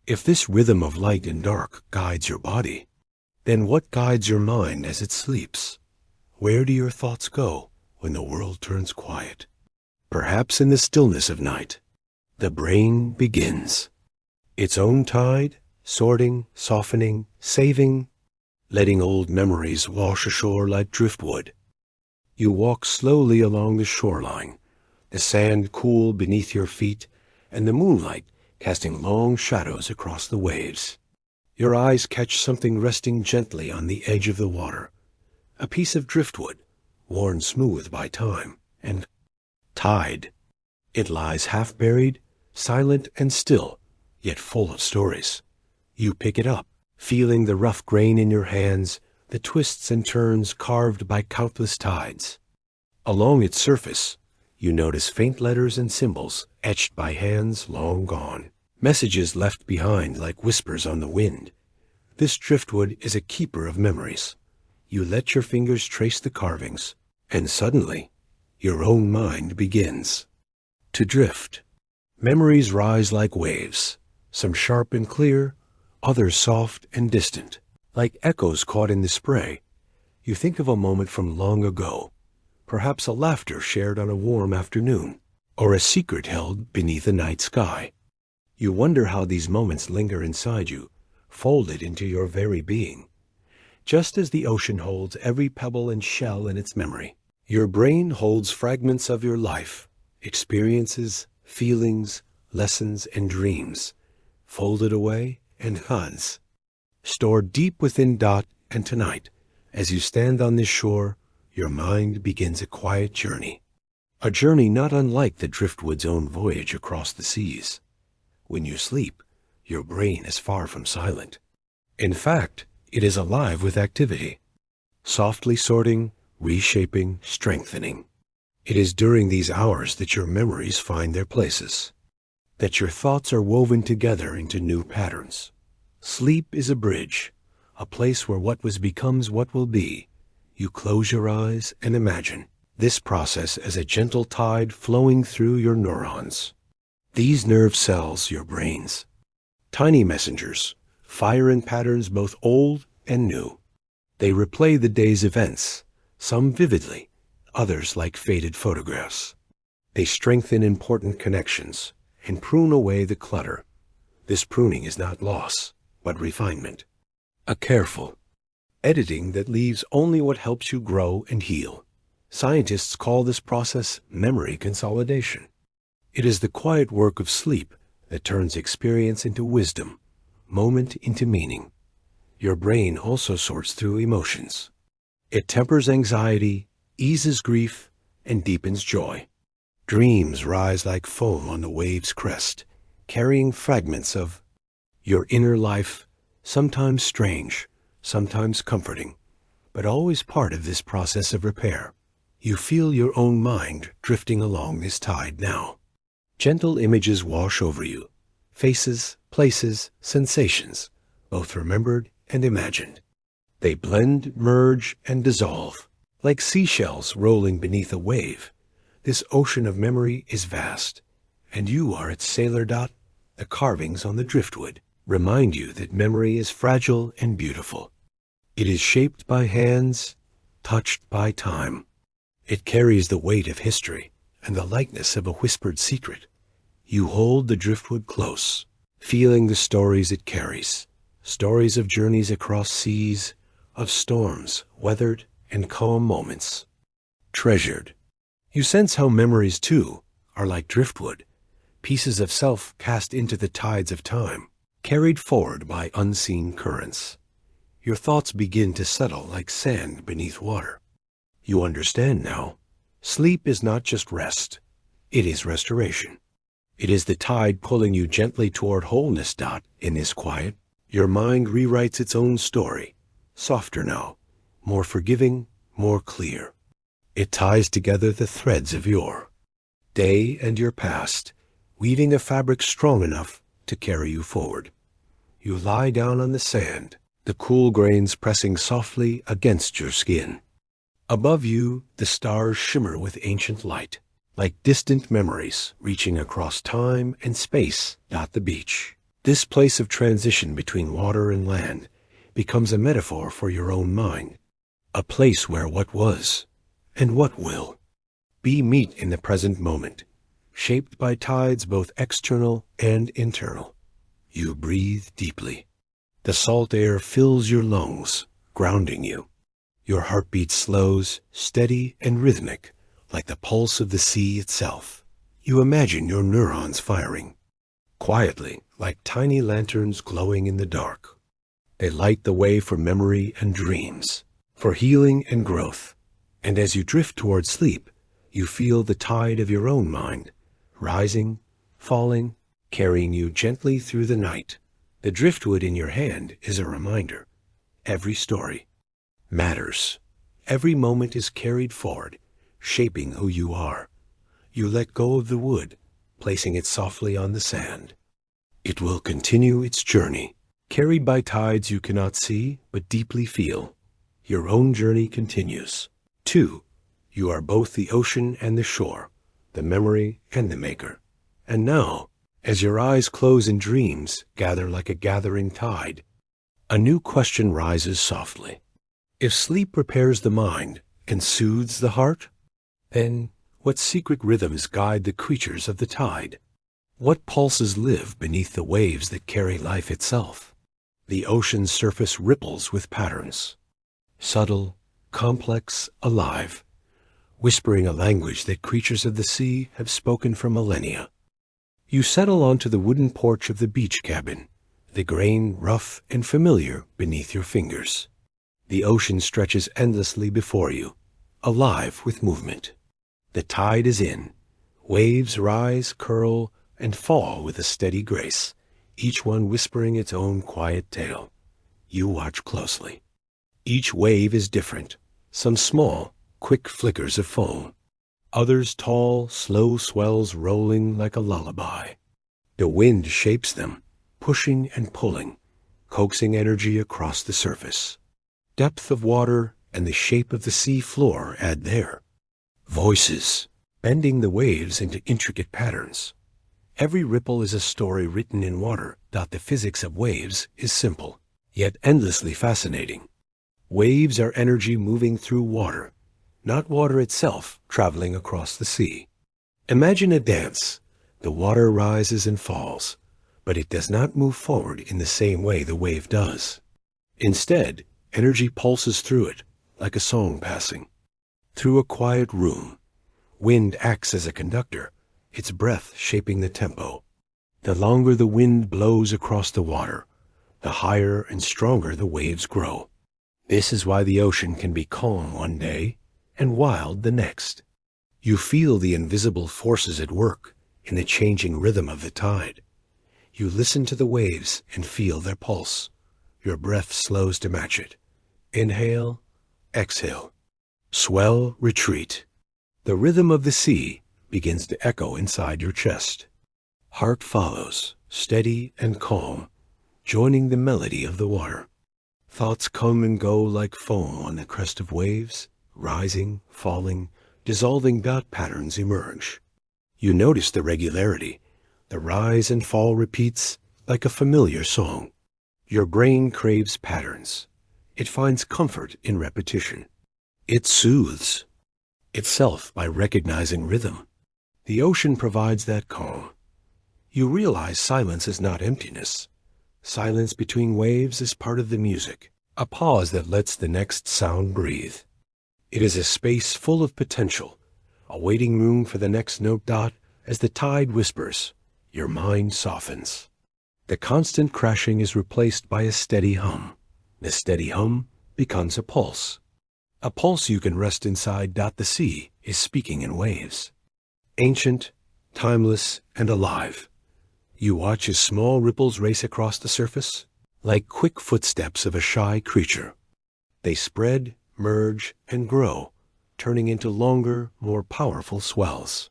Speaker 1: If this rhythm of light and dark guides your body, then what guides your mind as it sleeps? Where do your thoughts go when the world turns quiet? Perhaps in the stillness of night, the brain begins. Its own tide, sorting, softening, saving, letting old memories wash ashore like driftwood. You walk slowly along the shoreline, the sand cool beneath your feet, and the moonlight casting long shadows across the waves. Your eyes catch something resting gently on the edge of the water, a piece of driftwood, worn smooth by time, and tide. It lies half buried, silent and still, yet full of stories. You pick it up, feeling the rough grain in your hands, the twists and turns carved by countless tides. Along its surface, you notice faint letters and symbols etched by hands long gone, messages left behind like whispers on the wind. This driftwood is a keeper of memories. You let your fingers trace the carvings, and suddenly, your own mind begins to drift. Memories rise like waves, some sharp and clear, others soft and distant, like echoes caught in the spray. You think of a moment from long ago, perhaps a laughter shared on a warm afternoon, or a secret held beneath a night sky. You wonder how these moments linger inside you, folded into your very being. Just as the ocean holds every pebble and shell in its memory, your brain holds fragments of your life, experiences, feelings, lessons, and dreams, folded away and Hans, stored deep within Dot and tonight. As you stand on this shore, your mind begins a quiet journey. A journey not unlike the driftwood's own voyage across the seas. When you sleep, your brain is far from silent. In fact, it is alive with activity, softly sorting, reshaping, strengthening. It is during these hours that your memories find their places, that your thoughts are woven together into new patterns. Sleep is a bridge, a place where what was becomes what will be. You close your eyes and imagine this process as a gentle tide flowing through your neurons. These nerve cells, your brains, tiny messengers, fire in patterns both old and new. They replay the day's events, some vividly, others like faded photographs. They strengthen important connections and prune away the clutter. This pruning is not loss, but refinement. A careful editing that leaves only what helps you grow and heal. Scientists call this process memory consolidation. It is the quiet work of sleep that turns experience into wisdom, moment into meaning. Your brain also sorts through emotions. It tempers anxiety, eases grief, and deepens joy. Dreams rise like foam on the wave's crest, carrying fragments of your inner life, sometimes strange, sometimes comforting, but always part of this process of repair. You feel your own mind drifting along this tide now. Gentle images wash over you, faces, places, sensations, both remembered and imagined. They blend, merge, and dissolve. Like seashells rolling beneath a wave, this ocean of memory is vast, and you are its sailor. Dot. The carvings on the driftwood remind you that memory is fragile and beautiful. It is shaped by hands, touched by time. It carries the weight of history and the lightness of a whispered secret. You hold the driftwood close, feeling the stories it carries, stories of journeys across seas, of storms, weathered and calm moments, treasured. You sense how memories, too, are like driftwood, pieces of self cast into the tides of time, carried forward by unseen currents. Your thoughts begin to settle like sand beneath water. You understand now. Sleep is not just rest. It is restoration. It is the tide pulling you gently toward wholeness. Dot. In this quiet, your mind rewrites its own story, softer now, more forgiving, more clear. It ties together the threads of your day and your past, weaving a fabric strong enough to carry you forward. You lie down on the sand, the cool grains pressing softly against your skin. Above you, the stars shimmer with ancient light, like distant memories reaching across time and space. The beach, this place of transition between water and land, becomes a metaphor for your own mind, a place where what was and what will be meet in the present moment, shaped by tides both external and internal. You breathe deeply. The salt air fills your lungs, grounding you. Your heartbeat slows, steady and rhythmic, like the pulse of the sea itself. You imagine your neurons firing, quietly, like tiny lanterns glowing in the dark. They light the way for memory and dreams, for healing and growth. And as you drift toward sleep, you feel the tide of your own mind, rising, falling, carrying you gently through the night. The driftwood in your hand is a reminder. Every story matters. Every moment is carried forward, shaping who you are. You let go of the wood, placing it softly on the sand. It will continue its journey, carried by tides you cannot see but deeply feel. Your own journey continues. 2. You are both the ocean and the shore, the memory and the maker. And now, As your eyes close and dreams gather like a gathering tide, a new question rises softly. If sleep repairs the mind and soothes the heart, then what secret rhythms guide the creatures of the tide? What pulses live beneath the waves that carry life itself? The ocean's surface ripples with patterns, subtle, complex, alive, whispering a language that creatures of the sea have spoken for millennia. You settle onto the wooden porch of the beach cabin, the grain rough and familiar beneath your fingers. The ocean stretches endlessly before you, alive with movement. The tide is in. Waves rise, curl, and fall with a steady grace, each one whispering its own quiet tale. You watch closely. Each wave is different, some small, quick flickers of foam, others tall, slow swells rolling like a lullaby. The wind shapes them, pushing and pulling, coaxing energy across the surface. Depth of water and the shape of the sea floor add there. Voices, bending the waves into intricate patterns. Every ripple is a story written in water. The physics of waves is simple, yet endlessly fascinating. Waves are energy moving through water, not water itself traveling across the sea. Imagine a dance. The water rises and falls, but it does not move forward in the same way the wave does. Instead, energy pulses through it, like a song passing. Through a quiet room, wind acts as a conductor, its breath shaping the tempo. The longer the wind blows across the water, the higher and stronger the waves grow. This is why the ocean can be calm one day and wild the next. You feel the invisible forces at work in the changing rhythm of the tide. You listen to the waves and feel their pulse. Your breath slows to match it. Inhale, exhale. Swell, retreat. The rhythm of the sea begins to echo inside your chest. Heart follows, steady and calm, joining the melody of the water. Thoughts come and go like foam on the crest of waves, rising, falling, dissolving. Patterns emerge. You notice the regularity. The rise and fall repeats like a familiar song. Your brain craves patterns. It finds comfort in repetition. It soothes itself by recognizing rhythm. The ocean provides that calm. You realize silence is not emptiness. Silence between waves is part of the music, a pause that lets the next sound breathe. It is a space full of potential, a waiting room for the next note. As the tide whispers, your mind softens. The constant crashing is replaced by a steady hum. The steady hum becomes a pulse. A pulse you can rest inside. The sea is speaking in waves. Ancient, timeless, and alive. You watch as small ripples race across the surface, like quick footsteps of a shy creature. They spread, merge, and grow, turning into longer, more powerful swells.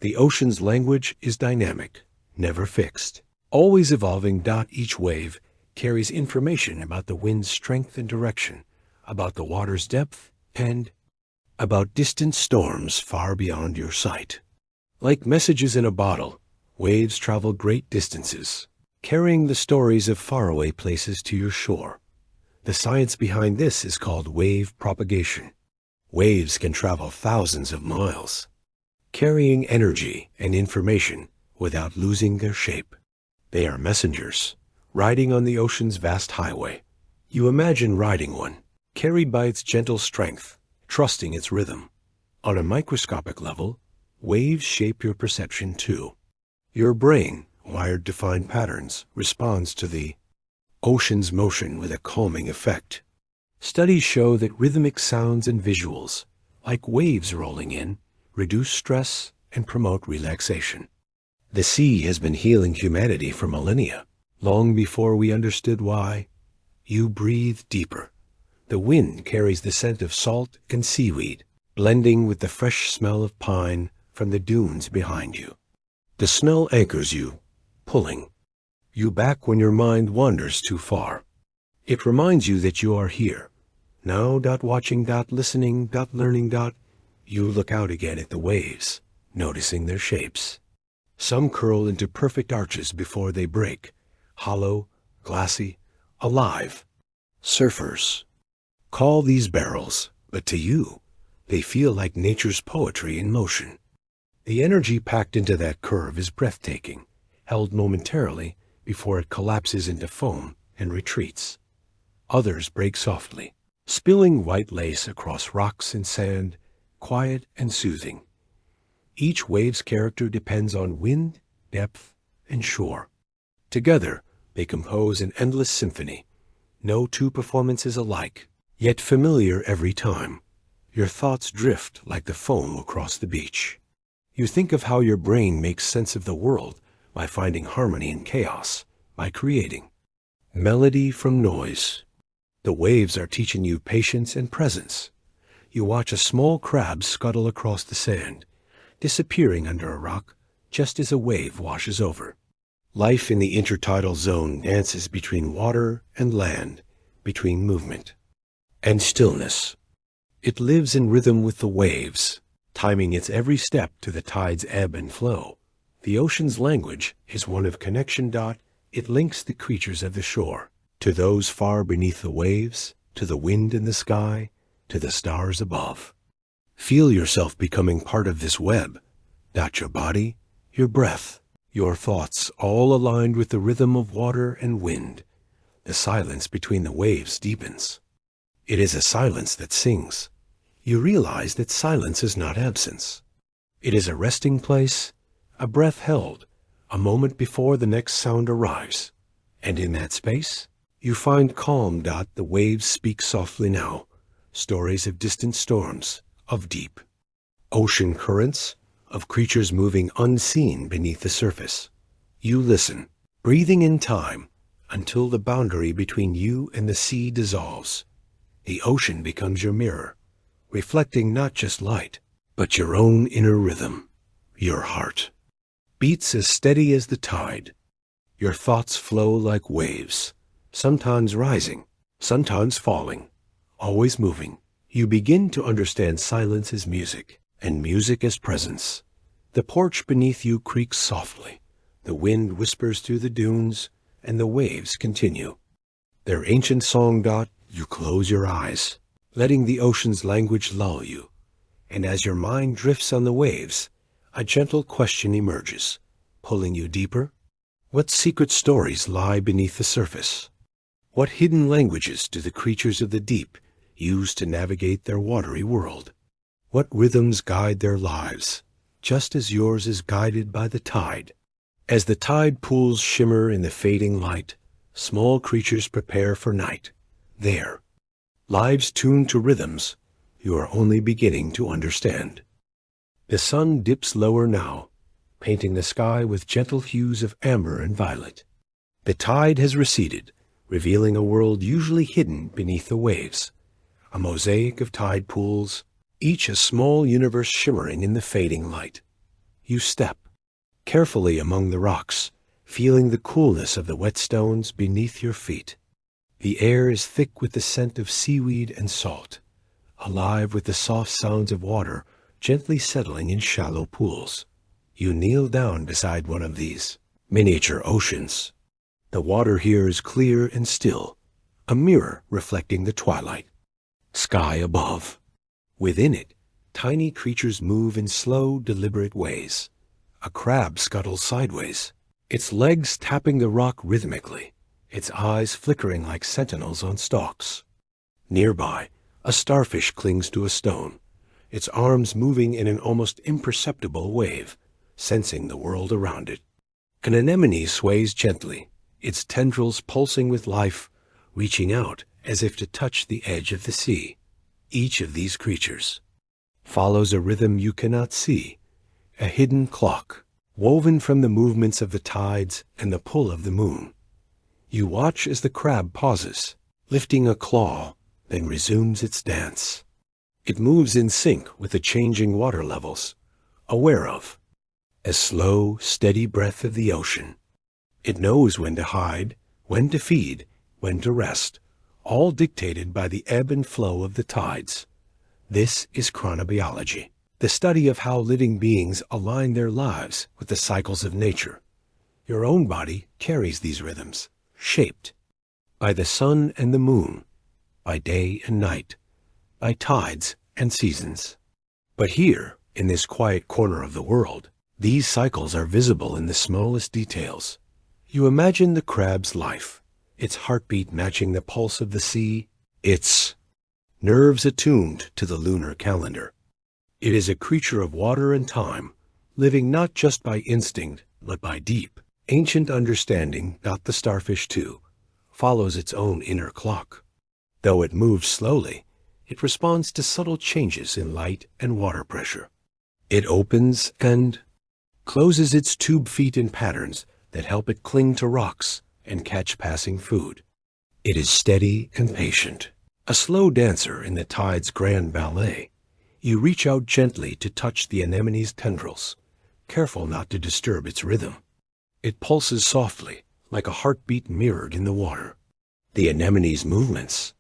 Speaker 1: The ocean's language is dynamic, never fixed, always evolving. Each wave carries information about the wind's strength and direction, about the water's depth, and about distant storms far beyond your sight. Like messages in a bottle, waves travel great distances, carrying the stories of faraway places to your shore. The science behind this is called wave propagation. Waves can travel thousands of miles, carrying energy and information without losing their shape. They are messengers, riding on the ocean's vast highway. You imagine riding one, carried by its gentle strength, trusting its rhythm. On a microscopic level, waves shape your perception too. Your brain, wired to find patterns, responds to the ocean's motion with a calming effect. Studies show that rhythmic sounds and visuals, like waves rolling in, reduce stress and promote relaxation. The sea has been healing humanity for millennia, long before we understood why. You breathe deeper. The wind carries the scent of salt and seaweed, blending with the fresh smell of pine from the dunes behind you. The snow anchors you, pulling you back when your mind wanders too far. It reminds you that you are here. Now, watching, listening, learning. You look out again at the waves, noticing their shapes. Some curl into perfect arches before they break, hollow, glassy, alive. Surfers call these barrels, but to you, they feel like nature's poetry in motion. The energy packed into that curve is breathtaking, held momentarily before it collapses into foam and retreats. Others break softly, spilling white lace across rocks and sand, quiet and soothing. Each wave's character depends on wind, depth, and shore. Together, they compose an endless symphony. No two performances alike, yet familiar every time. Your thoughts drift like the foam across the beach. You think of how your brain makes sense of the world by finding harmony in chaos, by creating melody from noise. The waves are teaching you patience and presence. You watch a small crab scuttle across the sand, disappearing under a rock just as a wave washes over. Life in the intertidal zone dances between water and land, between movement and stillness. It lives in rhythm with the waves, timing its every step to the tide's ebb and flow. The ocean's language is one of connection. It links the creatures of the shore to those far beneath the waves, to the wind in the sky, to the stars above. Feel yourself becoming part of this web. Your body, your breath, your thoughts, all aligned with the rhythm of water and wind. The silence between the waves deepens. It is a silence that sings. You realize that silence is not absence. It is a resting place, a breath held, a moment before the next sound arrives. And in that space, you find calm. The waves speak softly now, stories of distant storms, of deep ocean currents, of creatures moving unseen beneath the surface. You listen, breathing in time, until the boundary between you and the sea dissolves. The ocean becomes your mirror, reflecting not just light, but your own inner rhythm. Your heart beats as steady as the tide. Your thoughts flow like waves, sometimes rising, sometimes falling, always moving. You begin to understand silence as music, and music as presence. The porch beneath you creaks softly. The wind whispers through the dunes, and the waves continue their ancient song. You close your eyes, letting the ocean's language lull you. And as your mind drifts on the waves, a gentle question emerges, pulling you deeper. What secret stories lie beneath the surface? What hidden languages do the creatures of the deep use to navigate their watery world? What rhythms guide their lives, just as yours is guided by the tide? As the tide pools shimmer in the fading light, small creatures prepare for night. There, lives tuned to rhythms you are only beginning to understand. The sun dips lower now, painting the sky with gentle hues of amber and violet. The tide has receded, revealing a world usually hidden beneath the waves. A mosaic of tide pools, each a small universe shimmering in the fading light. You step carefully among the rocks, feeling the coolness of the wet stones beneath your feet. The air is thick with the scent of seaweed and salt, alive with the soft sounds of water gently settling in shallow pools. You kneel down beside one of these miniature oceans. The water here is clear and still, a mirror reflecting the twilight. Sky above. Within it, tiny creatures move in slow, deliberate ways. A crab scuttles sideways, its legs tapping the rock rhythmically, its eyes flickering like sentinels on stalks. Nearby, a starfish clings to a stone, its arms moving in an almost imperceptible wave, sensing the world around it. An anemone sways gently, its tendrils pulsing with life, reaching out as if to touch the edge of the sea. Each of these creatures follows a rhythm you cannot see, a hidden clock, woven from the movements of the tides and the pull of the moon. You watch as the crab pauses, lifting a claw, then resumes its dance. It moves in sync with the changing water levels, aware of a slow, steady breath of the ocean. It knows when to hide, when to feed, when to rest, all dictated by the ebb and flow of the tides. This is chronobiology. the study of how living beings align their lives with the cycles of nature. Your own body carries these rhythms, shaped by the sun and the moon, by day and night, by tides and seasons. But here, in this quiet corner of the world, these cycles are visible in the smallest details. You imagine the crab's life, its heartbeat matching the pulse of the sea, its nerves attuned to the lunar calendar. It is a creature of water and time, living not just by instinct, but by deep, ancient understanding. Not the starfish, too, follows its own inner clock. Though it moves slowly, it responds to subtle changes in light and water pressure. It opens and closes its tube feet in patterns that help it cling to rocks and catch passing food. It is steady and patient, a slow dancer in the tide's grand ballet. You reach out gently to touch the anemone's tendrils, careful not to disturb its rhythm. It pulses softly, like a heartbeat mirrored in the water. The anemone's movements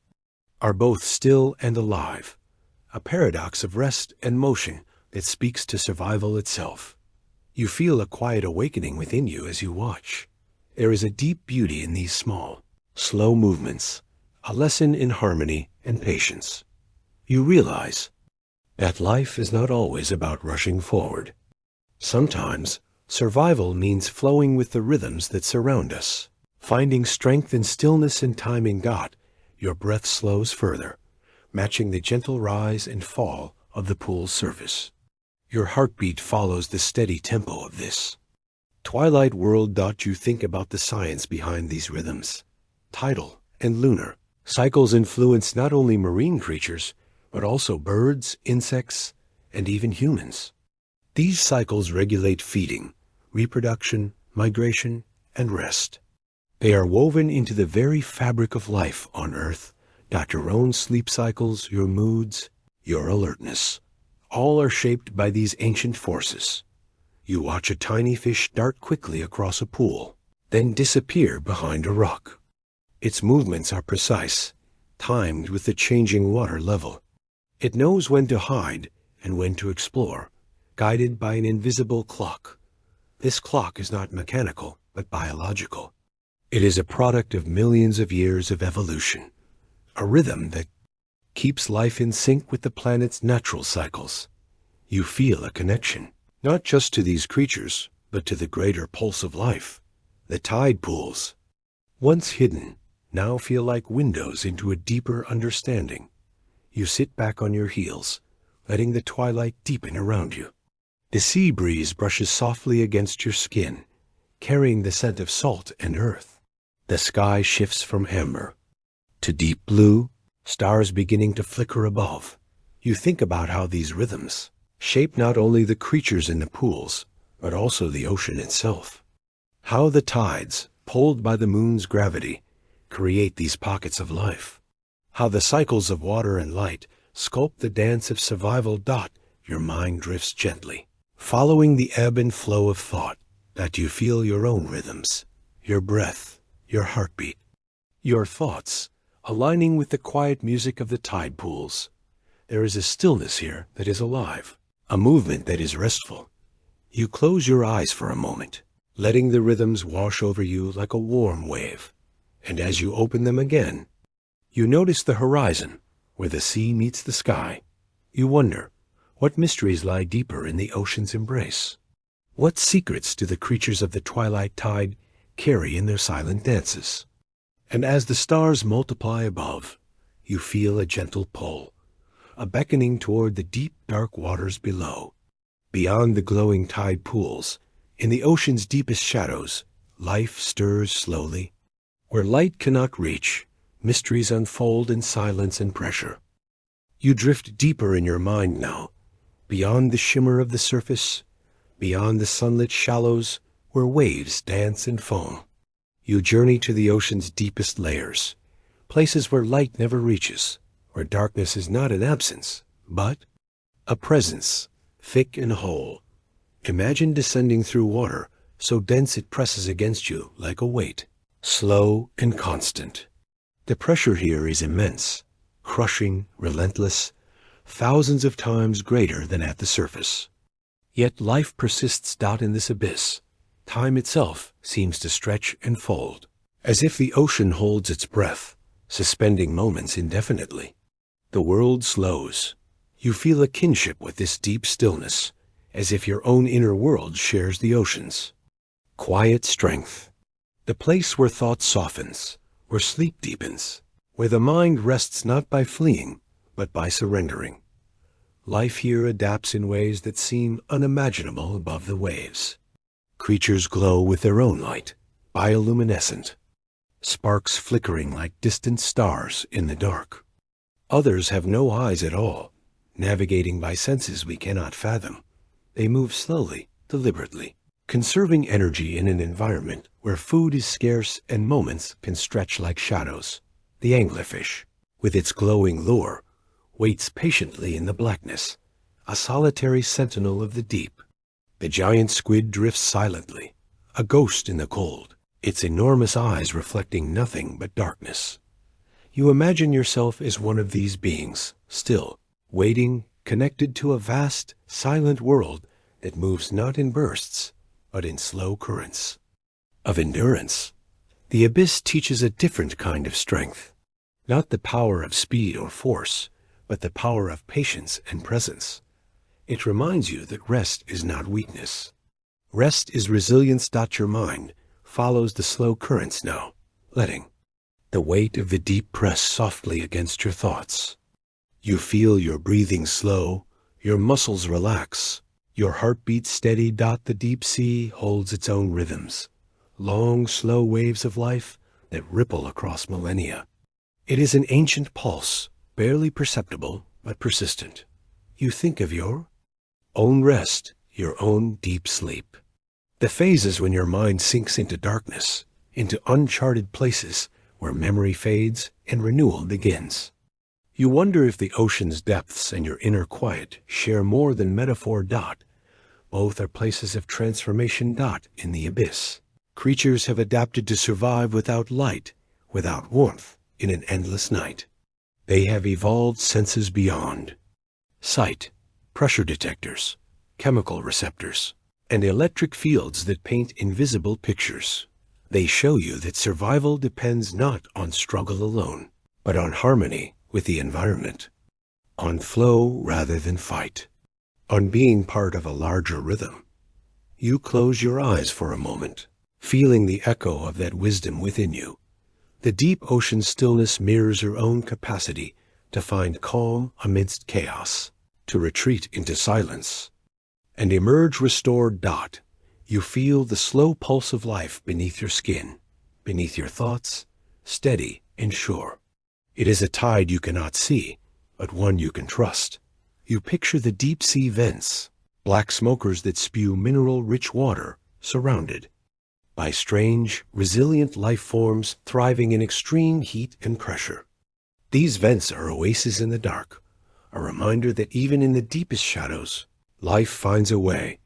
Speaker 1: are both still and alive, a paradox of rest and motion that speaks to survival itself. You feel a quiet awakening within you as you watch. There is a deep beauty in these small, slow movements, a lesson in harmony and patience. You realize that life is not always about rushing forward. Sometimes, survival means flowing with the rhythms that surround us, finding strength in stillness and time in God. Your breath slows further, matching the gentle rise and fall of the pool's surface. Your heartbeat follows the steady tempo of this twilight world. You think about the science behind these rhythms. Tidal and lunar cycles influence not only marine creatures, but also birds, insects, and even humans. These cycles regulate feeding, reproduction, migration, and rest. They are woven into the very fabric of life on Earth. Your own sleep cycles, your moods, your alertness, all are shaped by these ancient forces. You watch a tiny fish dart quickly across a pool, then disappear behind a rock. Its movements are precise, timed with the changing water level. It knows when to hide and when to explore, guided by an invisible clock. This clock is not mechanical, but biological. It is a product of millions of years of evolution, a rhythm that keeps life in sync with the planet's natural cycles. You feel a connection, not just to these creatures, but to the greater pulse of life. The tide pools, once hidden, now feel like windows into a deeper understanding. You sit back on your heels, letting the twilight deepen around you. The sea breeze brushes softly against your skin, carrying the scent of salt and earth. The sky shifts from amber to deep blue, stars beginning to flicker above. You think about how these rhythms shape not only the creatures in the pools, but also the ocean itself. How the tides, pulled by the moon's gravity, create these pockets of life. How the cycles of water and light sculpt the dance of survival. Your mind drifts gently, following the ebb and flow of thought. You feel your own rhythms, your breath, your heartbeat, your thoughts aligning with the quiet music of the tide pools. There is a stillness here that is alive, a movement that is restful. You close your eyes for a moment, letting the rhythms wash over you like a warm wave. And as you open them again, you notice the horizon, where the sea meets the sky. You wonder, what mysteries lie deeper in the ocean's embrace? What secrets do the creatures of the twilight tide carry in their silent dances? And as the stars multiply above, you feel a gentle pull, a beckoning toward the deep, dark waters below. Beyond the glowing tide pools, in the ocean's deepest shadows, life stirs slowly. Where light cannot reach, mysteries unfold in silence and pressure. You drift deeper in your mind now, beyond the shimmer of the surface, beyond the sunlit shallows where waves dance and foam. You journey to the ocean's deepest layers, places where light never reaches, where darkness is not an absence, but a presence, thick and whole. Imagine descending through water so dense it presses against you like a weight, slow and constant. The pressure here is immense, crushing, relentless, thousands of times greater than at the surface. Yet life persists in this abyss. Time itself seems to stretch and fold, as if the ocean holds its breath, suspending moments indefinitely. The world slows. You feel a kinship with this deep stillness, as if your own inner world shares the ocean's. Quiet strength. The place where thought softens, where sleep deepens, where the mind rests not by fleeing, but by surrendering. Life here adapts in ways that seem unimaginable above the waves. Creatures glow with their own light, bioluminescent, sparks flickering like distant stars in the dark. Others have no eyes at all, navigating by senses we cannot fathom. They move slowly, deliberately, conserving energy in an environment where food is scarce and moments can stretch like shadows. The anglerfish, with its glowing lure, waits patiently in the blackness, a solitary sentinel of the deep. The giant squid drifts silently, a ghost in the cold, its enormous eyes reflecting nothing but darkness. You imagine yourself as one of these beings, still, waiting, connected to a vast, silent world that moves not in bursts, but in slow currents. Of endurance, the abyss teaches a different kind of strength, not the power of speed or force, but the power of patience and presence. It reminds you that rest is not weakness. Rest is resilience. Your mind follows the slow currents now, letting the weight of the deep press softly against your thoughts. You feel your breathing slow, your muscles relax, your heartbeat steady. The deep sea holds its own rhythms, long, slow waves of life that ripple across millennia. It is an ancient pulse, barely perceptible, but persistent. You think of your own rest, your own deep sleep. The phases when your mind sinks into darkness, into uncharted places where memory fades and renewal begins. You wonder if the ocean's depths and your inner quiet share more than metaphor. Both are places of transformation. In the abyss, creatures have adapted to survive without light, without warmth, in an endless night. They have evolved senses beyond sight, pressure detectors, chemical receptors, and electric fields that paint invisible pictures. They show you that survival depends not on struggle alone, but on harmony with the environment, on flow rather than fight, on being part of a larger rhythm. You close your eyes for a moment, feeling the echo of that wisdom within you. The deep ocean stillness mirrors your own capacity to find calm amidst chaos, to retreat into silence, and emerge restored. You feel the slow pulse of life beneath your skin, beneath your thoughts, steady and sure. It is a tide you cannot see, but one you can trust. You picture the deep sea vents, black smokers that spew mineral-rich water, surrounded by strange, resilient life forms thriving in extreme heat and pressure. These vents are oases in the dark, a reminder that even in the deepest shadows, life finds a way.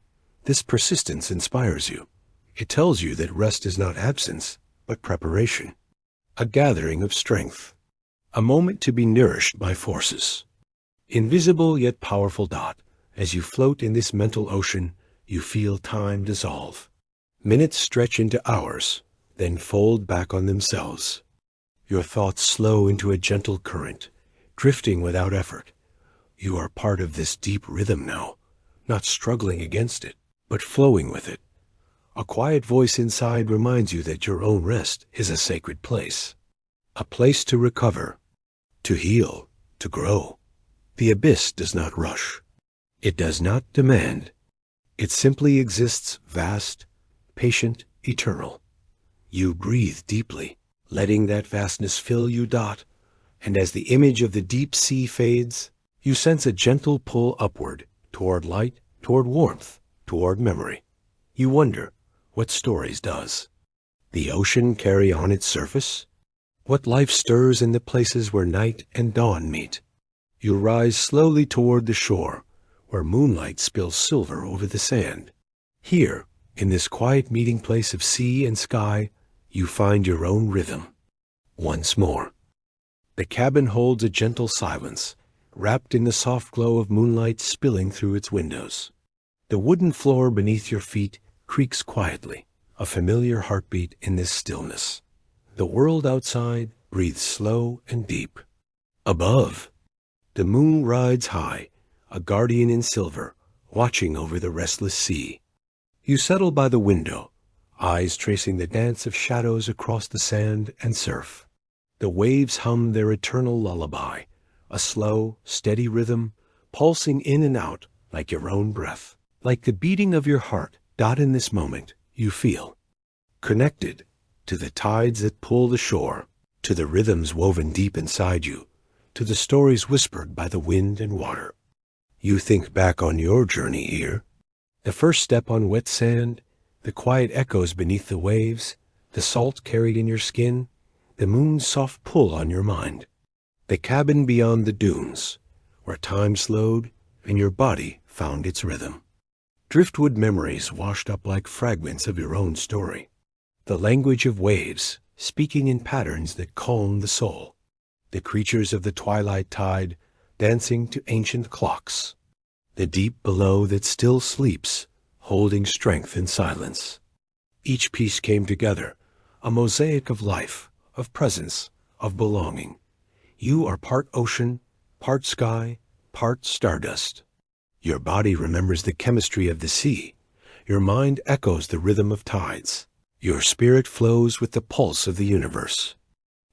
Speaker 1: This persistence inspires you. It tells you that rest is not absence, but preparation, a gathering of strength, a moment to be nourished by forces. Invisible yet powerful. As you float in this mental ocean, you feel time dissolve. Minutes stretch into hours, then fold back on themselves. Your thoughts slow into a gentle current, drifting without effort. You are part of this deep rhythm now, not struggling against it, but flowing with it. A quiet voice inside reminds you that your own rest is a sacred place, a place to recover, to heal, to grow. The abyss does not rush. It does not demand. It simply exists, vast, patient, eternal. You breathe deeply, letting that vastness fill you. And as the image of the deep sea fades, you sense a gentle pull upward, toward light, toward warmth, toward memory. You wonder, what stories does the ocean carry on its surface? What life stirs in the places where night and dawn meet? You rise slowly toward the shore, where moonlight spills silver over the sand. Here, in this quiet meeting place of sea and sky, you find your own rhythm. Once more. The cabin holds a gentle silence, wrapped in the soft glow of moonlight spilling through its windows. The wooden floor beneath your feet creaks quietly, a familiar heartbeat in this stillness. The world outside breathes slow and deep. Above, the moon rides high, a guardian in silver, watching over the restless sea. You settle by the window, eyes tracing the dance of shadows across the sand and surf. The waves hum their eternal lullaby, a slow, steady rhythm, pulsing in and out like your own breath. Like the beating of your heart, in this moment, you feel connected to the tides that pull the shore, to the rhythms woven deep inside you, to the stories whispered by the wind and water. You think back on your journey here, the first step on wet sand, the quiet echoes beneath the waves, the salt carried in your skin, the moon's soft pull on your mind, the cabin beyond the dunes, where time slowed and your body found its rhythm. Driftwood memories washed up like fragments of your own story, the language of waves speaking in patterns that calm the soul, the creatures of the twilight tide dancing to ancient clocks, the deep below that still sleeps, holding strength in silence. Each piece came together, a mosaic of life, of presence, of belonging. You are part ocean, part sky, part stardust. Your body remembers the chemistry of the sea. Your mind echoes the rhythm of tides. Your spirit flows with the pulse of the universe.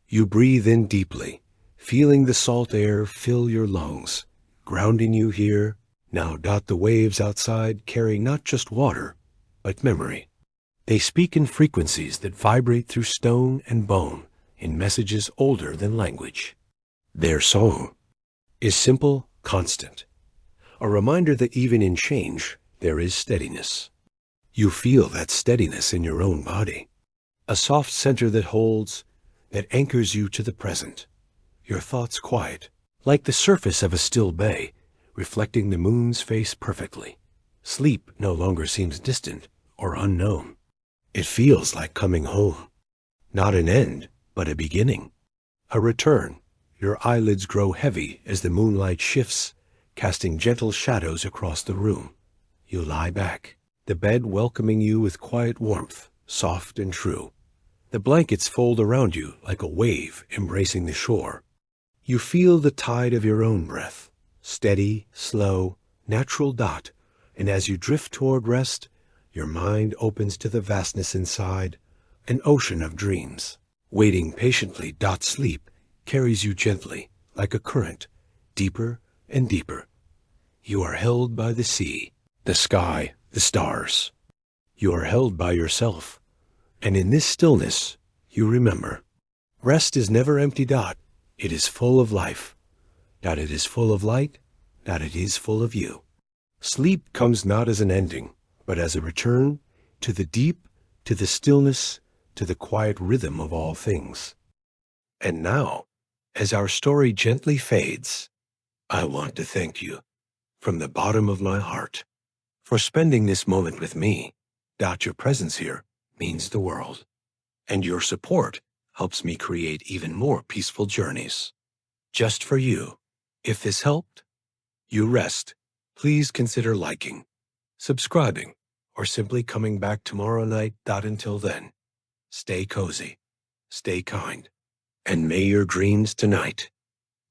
Speaker 1: You breathe in deeply, feeling the salt air fill your lungs, grounding you here. Now the waves outside carry not just water, but memory. They speak in frequencies that vibrate through stone and bone, in messages older than language. Their song is simple, constant, a reminder that even in change, there is steadiness. You feel that steadiness in your own body, a soft center that holds, that anchors you to the present. Your thoughts quiet, like the surface of a still bay, reflecting the moon's face perfectly. Sleep no longer seems distant or unknown. It feels like coming home. Not an end, but a beginning. A return. Your eyelids grow heavy as the moonlight shifts, casting gentle shadows across the room. You lie back, the bed welcoming you with quiet warmth, soft and true. The blankets fold around you like a wave embracing the shore. You feel the tide of your own breath, steady, slow, natural, and as you drift toward rest, your mind opens to the vastness inside, an ocean of dreams. Waiting patiently, sleep carries you gently, like a current, deeper and deeper. You are held by the sea, the sky, the stars. You are held by yourself, and in this stillness, you remember. Rest is never empty, it is full of life. It is full of light, it is full of you. Sleep comes not as an ending, but as a return to the deep, to the stillness, to the quiet rhythm of all things. And now, as our story gently fades, I want to thank you from the bottom of my heart for spending this moment with me. Your presence here means the world, and your support helps me create even more peaceful journeys. Just for you. If this helped you rest, please consider liking, subscribing, or simply coming back tomorrow night. Until then, stay cozy, stay kind, and may your dreams tonight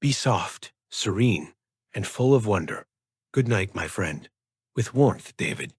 Speaker 1: be soft, serene, and full of wonder. Good night, my friend. With warmth, David.